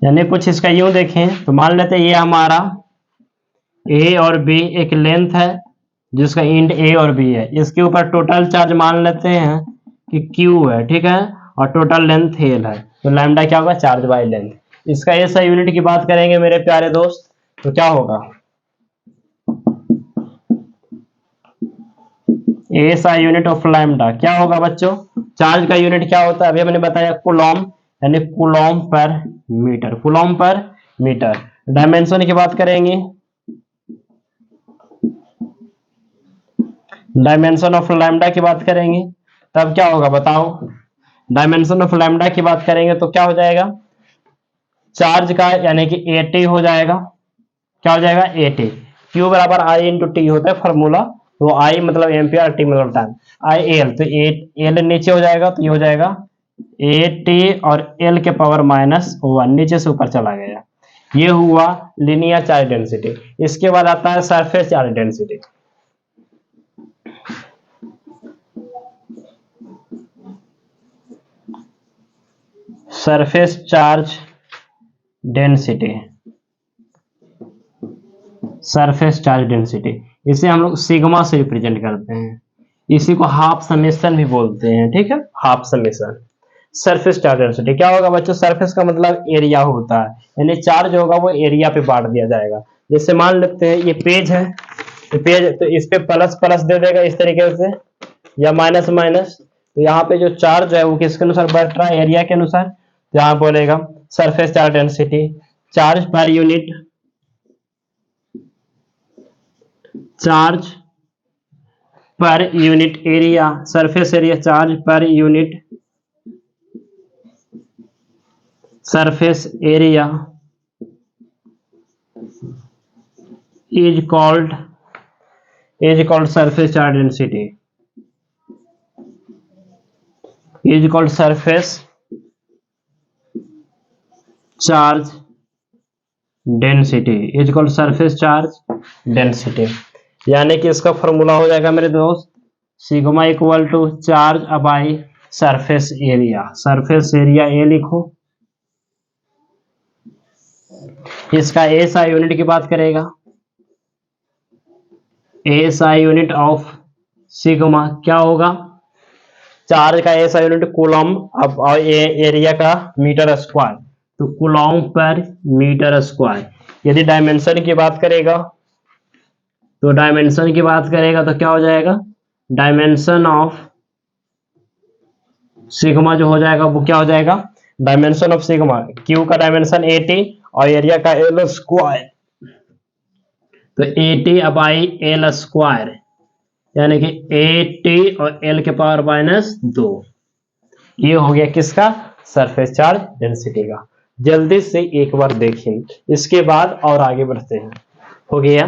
यानी कुछ इसका यूं देखें तो मान लेते हैं ये हमारा ए और बी एक लेंथ है जिसका इंड ए और बी है, इसके ऊपर टोटल चार्ज मान लेते हैं कि क्यू है, ठीक है, और टोटल लेंथ एल है, तो लैम्डा क्या होगा, चार्ज बाई लेंथ। इसका ऐसा यूनिट की बात करेंगे मेरे प्यारे दोस्त, तो क्या होगा, ऐसा यूनिट ऑफ लैम्डा क्या होगा बच्चों, चार्ज का यूनिट क्या होता है, अभी हमने बताया कूलॉम, यानी कूलॉम पर मीटर, कूलॉम पर मीटर। डायमेंशन की बात करेंगे, डायमेंशन ऑफ लैम्डा की बात करेंगे, तब क्या होगा बताओ, डायमेंशन ऑफ लैम्डा की बात करेंगे तो क्या हो जाएगा, चार्ज का यानी कि AT हो जाएगा, क्या हो जाएगा, AT। Q बराबर आई इंटू टी होता है फॉर्मूला, तो आई मतलब एम्पियर, टी मतलब टाइम, आई एल, तो एल नीचे हो जाएगा, तो ये हो जाएगा AT और एल के पावर -1, नीचे से ऊपर चला गया। ये हुआ लीनियर चार्ज डेंसिटी। इसके बाद आता है surface charge density. Surface charge density, surface charge density, इसे हम लोग सिग्मा से रिप्रेजेंट करते हैं, इसी को हाफ समेशन भी बोलते हैं, ठीक है, half summation. Surface charge density क्या होगा बच्चों, सरफेस का मतलब एरिया होता है, यानी चार्ज होगा वो एरिया पे बांट दिया जाएगा। जैसे मान लेते हैं ये पेज है, तो पेज, तो इस पे प्लस प्लस दे देगा इस तरीके से, या माइनस माइनस, तो यहाँ पे जो चार्ज है वो किसके अनुसार बढ़ रहा है, एरिया के अनुसार, तो यहाँ बोलेगा surface charge density, charge per unit, charge per unit area, surface area, charge per unit surface area is called surface charge density, is called surface charge density, is called surface charge density। यानी कि इसका formula हो जाएगा मेरे दोस्त, sigma equal to charge by surface area, surface area A लिखो। इसका SI unit की बात करेगा, एसआई यूनिट ऑफ सिग्मा क्या होगा, चार्ज का एसआई यूनिट कूलम, अब एरिया का मीटर स्क्वायर, तो कूलम पर मीटर स्क्वायर। यदि डायमेंशन की बात करेगा, तो डायमेंशन की बात करेगा तो क्या हो जाएगा, डायमेंशन ऑफ सिग्मा जो हो जाएगा वो क्या हो जाएगा, डायमेंशन ऑफ सिग्मा, क्यू का डायमेंशन 80 और एरिया का एल स्क्वायर, तो 80 अबाई एल स्क्वायर, यानी कि 80 और एल के पावर -2। ये हो गया किसका, सरफेस चार्ज डेंसिटी का। जल्दी से एक बार देखें, इसके बाद और आगे बढ़ते हैं। हो गया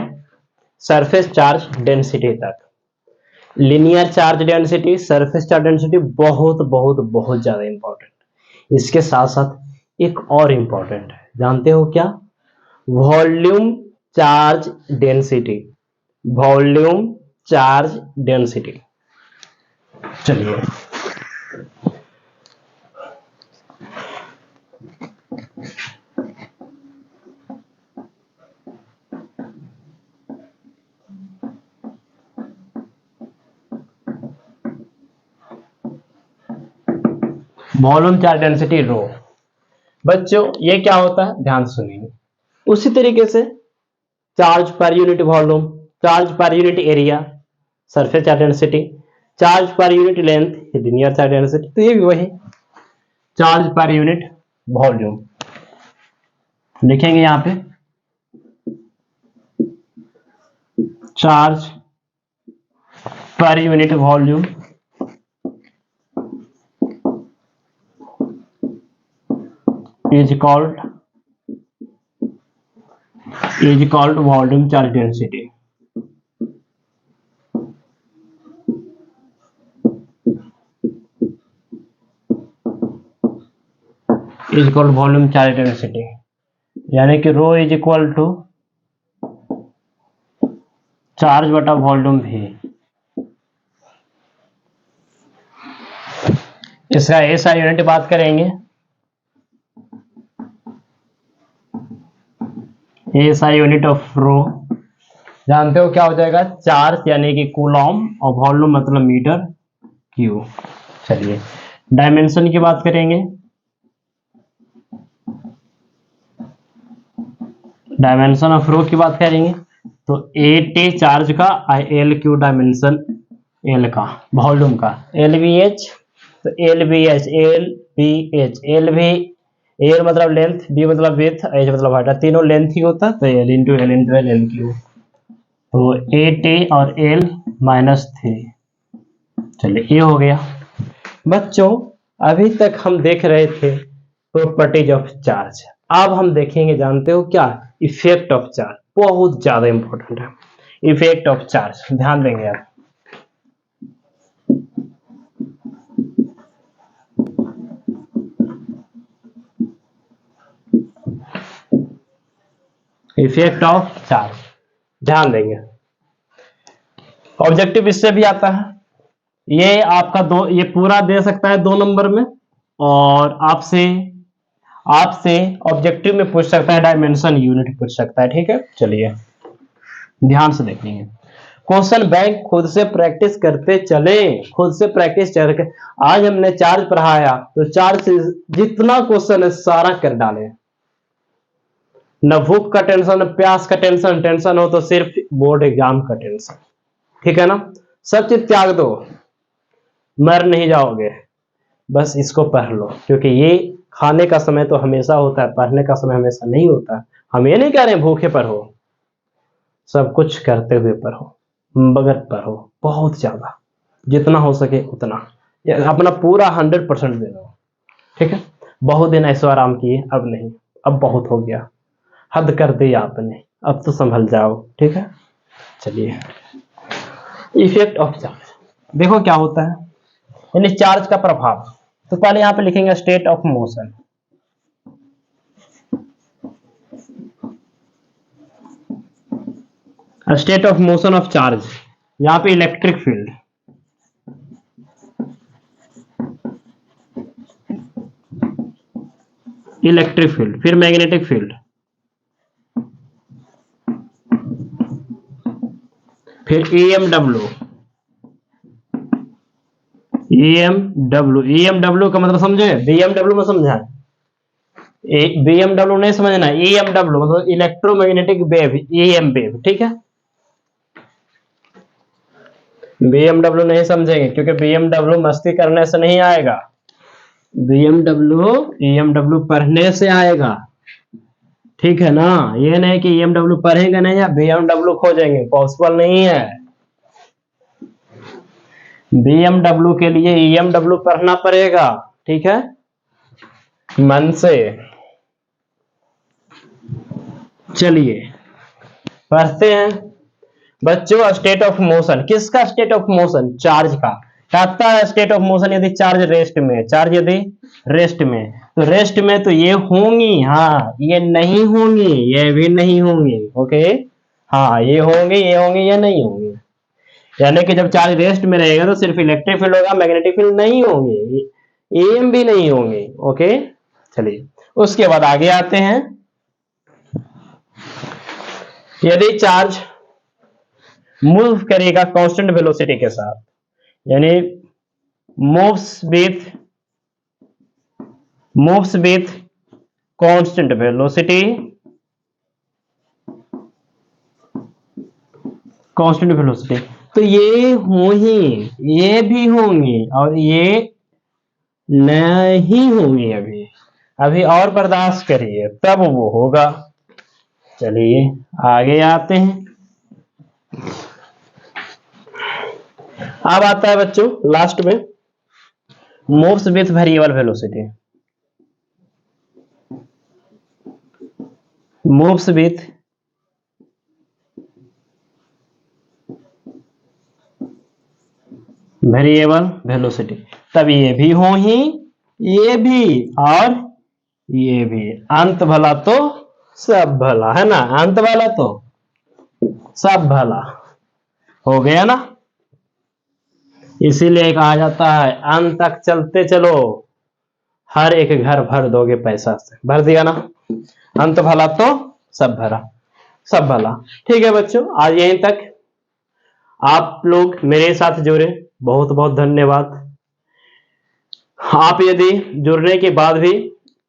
सरफेस चार्ज डेंसिटी तक, linear charge density, surface charge density बहुत बहुत बहुत ज्यादा इंपॉर्टेंट। इसके साथ साथ एक और इंपॉर्टेंट है, जानते हो क्या, volume charge density, volume charge density. चलिए, वॉल्यूम चार्ज डेंसिटी रो। बच्चों ये क्या होता है, ध्यान सुनिए। उसी तरीके से charge per unit volume, charge per unit area surface charge density, charge per unit length linear charge density, तो ये भी वही चार्ज पर यूनिट वॉल्यूम लिखेंगे यहां पे, charge per unit volume is called volume charge density। is called volume charge density, यानी कि रो is equal to charge बटा वॉल्यूम भी। इसका ऐसा यूनिट बात करेंगे, ऐसा यूनिट ऑफ रो, जानते हो क्या हो जाएगा, चार्ज यानी कि कूलॉम, और वॉल्यूम मतलब मीटर क्यूब। चलिए डायमेंशन की बात करेंगे, डायमेंशन ऑफ रो की बात करेंगे तो ए चार्ज का, एल क्यू डायमेंशन एल का, वॉल्यूम का, एल बी एच, तो L B H, L B H, L भी, एल मतलब लेंथ, बी मतलब विड्थ, एच मतलब हाइट, तीनों लेंथ ही होता है, तो L into L into L, L Q, तो ए टी और एल -3। चलिए ये हो गया। बच्चों अभी तक हम देख रहे थे प्रॉपर्टीज ऑफ चार्ज, अब हम देखेंगे, जानते हो क्या, इफेक्ट ऑफ चार्ज, बहुत ज्यादा इंपॉर्टेंट है इफेक्ट ऑफ चार्ज, ध्यान देंगे आप। इफेक्ट ऑफ चार्ज ध्यान देंगे, ऑब्जेक्टिव इससे भी आता है, ये आपका दो, ये पूरा दे सकता है 2 नंबर में, और आपसे आपसे ऑब्जेक्टिव में पूछ सकता है, डायमेंशन यूनिट पूछ सकता है, ठीक है। चलिए ध्यान से देखेंगे क्वेश्चन बैंक, खुद से प्रैक्टिस करते चले, खुद से प्रैक्टिस करके, आज हमने चार्ज पढ़ाया तो चार्ज से जितना क्वेश्चन है सारा कर डाले, न भूख का टेंशन, न प्यास का टेंशन, टेंशन हो तो सिर्फ बोर्ड एग्जाम का टेंशन, ठीक है ना। सब चीज त्याग दो, मर नहीं जाओगे, बस इसको पढ़ लो, क्योंकि ये खाने का समय तो हमेशा होता है, पढ़ने का समय हमेशा नहीं होता। हम ये नहीं कह रहे हैं भूखे पढ़ो, सब कुछ करते हुए पढ़ो, मगर पढ़ो बहुत ज्यादा, जितना हो सके उतना, अपना पूरा 100% दे दो, ठीक है। बहुत दिन ऐसे आराम किए, अब नहीं, अब बहुत हो गया, हद कर दी आपने, अब तो संभल जाओ, ठीक है। चलिए इफेक्ट ऑफ चार्ज, देखो क्या होता है, यानी चार्ज का प्रभाव। तो पहले यहां पे लिखेंगे state of motion, state of motion of charge, यहां पे इलेक्ट्रिक फील्ड, इलेक्ट्रिक फील्ड, फिर मैग्नेटिक फील्ड, फिर ईएमडब्ल्यू, ईएमडब्ल्यू का मतलब समझे, बीएमडब्ल्यू में समझा, बीएमडब्ल्यू नहीं समझना, ईएमडब्ल्यू मतलब इलेक्ट्रोमैग्नेटिक वेव, ईएम वेव, ठीक है। बीएमडब्ल्यू नहीं समझेंगे क्योंकि बीएमडब्ल्यू मस्ती करने से नहीं आएगा, बीएमडब्ल्यू ईएमडब्ल्यू पढ़ने से आएगा, ठीक है ना। ये नहीं कि ईएमडब्ल्यू पढ़ेंगे नहीं या बीएमडब्ल्यू खोजेंगे, पॉसिबल नहीं है। बीएमडब्ल्यू के लिए ईएमडब्ल्यू पढ़ना पड़ेगा, ठीक है, मन से। चलिए पढ़ते हैं बच्चों, स्टेट ऑफ मोशन, किसका स्टेट ऑफ मोशन, चार्ज का। कहता है स्टेट ऑफ मोशन यदि चार्ज रेस्ट में, चार्ज यदि रेस्ट में, तो रेस्ट में तो ये होंगी, हाँ ये नहीं होंगी, ये भी नहीं होंगी, ओके, हाँ ये होंगे, ये होंगे, ये नहीं होंगे। यानी कि जब चार्ज रेस्ट में रहेगा तो सिर्फ इलेक्ट्रिक फील्ड होगा, मैग्नेटिक फील्ड नहीं होंगे, एम भी नहीं होंगे, ओके। चलिए उसके बाद आगे आते हैं, यदि चार्ज मूव करेगा कांस्टेंट वेलोसिटी के साथ, यानी moves with constant velocity, constant velocity, तो ये होंगी, ये भी होंगी, और ये नहीं होंगी, अभी और बर्दाश्त करिए तब वो होगा। चलिए आगे आते हैं, अब आता है बच्चों लास्ट में moves with variable velocity, moves with variable velocity, तब ये भी हो ही, ये भी और ये भी, अंत भला तो सब भला, है ना, अंत भला तो सब भला, हो गया ना। इसीलिए कहा जाता है अंत तक चलते चलो, हर एक घर भर दोगे पैसा से। भर दिया ना, अंत भला तो सब भला, सब भला। ठीक है बच्चों, आज यहीं तक। आप लोग मेरे साथ जुड़े, बहुत बहुत धन्यवाद। आप यदि जुड़ने के बाद भी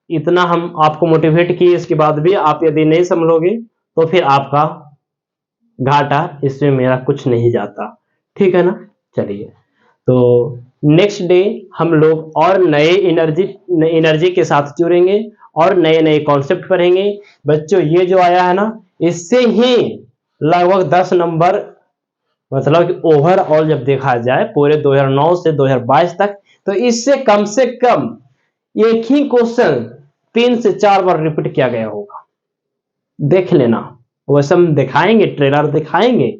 इतना हम आपको मोटिवेट किए, इसके बाद भी आप यदि नहीं समझोगे तो फिर आपका घाटा, इसमें मेरा कुछ नहीं जाता। ठीक है ना। चलिए, तो नेक्स्ट डे हम लोग और नए एनर्जी के साथ जुड़ेंगे और नए नए कॉन्सेप्ट पढ़ेंगे। बच्चों ये जो आया है ना, इससे ही लगभग 10 नंबर, मतलब कि ओवरऑल जब देखा जाए पूरे 2009 से 2022 तक, तो इससे कम से कम एक ही क्वेश्चन 3 से 4 बार रिपीट किया गया होगा। देख लेना, वैसे हम दिखाएंगे, ट्रेलर दिखाएंगे।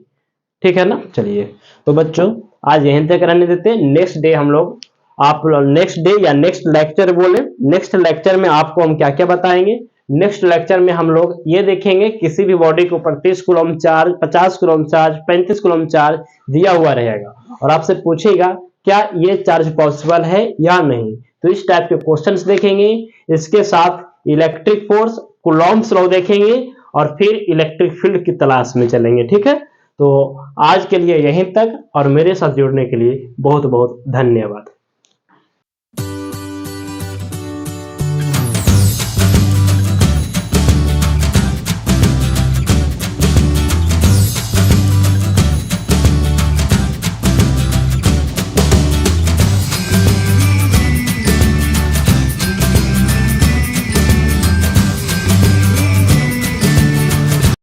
ठीक है ना। चलिए, तो बच्चों आज यहीं तक रहने देते हैं। नेक्स्ट डे हम लोग, आप नेक्स्ट डे या नेक्स्ट लेक्चर बोले, नेक्स्ट लेक्चर में आपको हम क्या क्या बताएंगे। नेक्स्ट लेक्चर में हम लोग ये देखेंगे किसी भी बॉडी के ऊपर 30 coulomb charge, 50 coulomb charge, 35 coulomb charge दिया हुआ रहेगा और आपसे पूछेगा क्या ये चार्ज पॉसिबल है या नहीं। तो इस टाइप के क्वेश्चंस देखेंगे। इसके साथ इलेक्ट्रिक फोर्स, कूलॉम्स लॉ देखेंगे और फिर इलेक्ट्रिक फील्ड की तलाश में चलेंगे। ठीक है। तो आज के लिए यहीं तक और मेरे साथ जुड़ने के लिए बहुत बहुत धन्यवाद।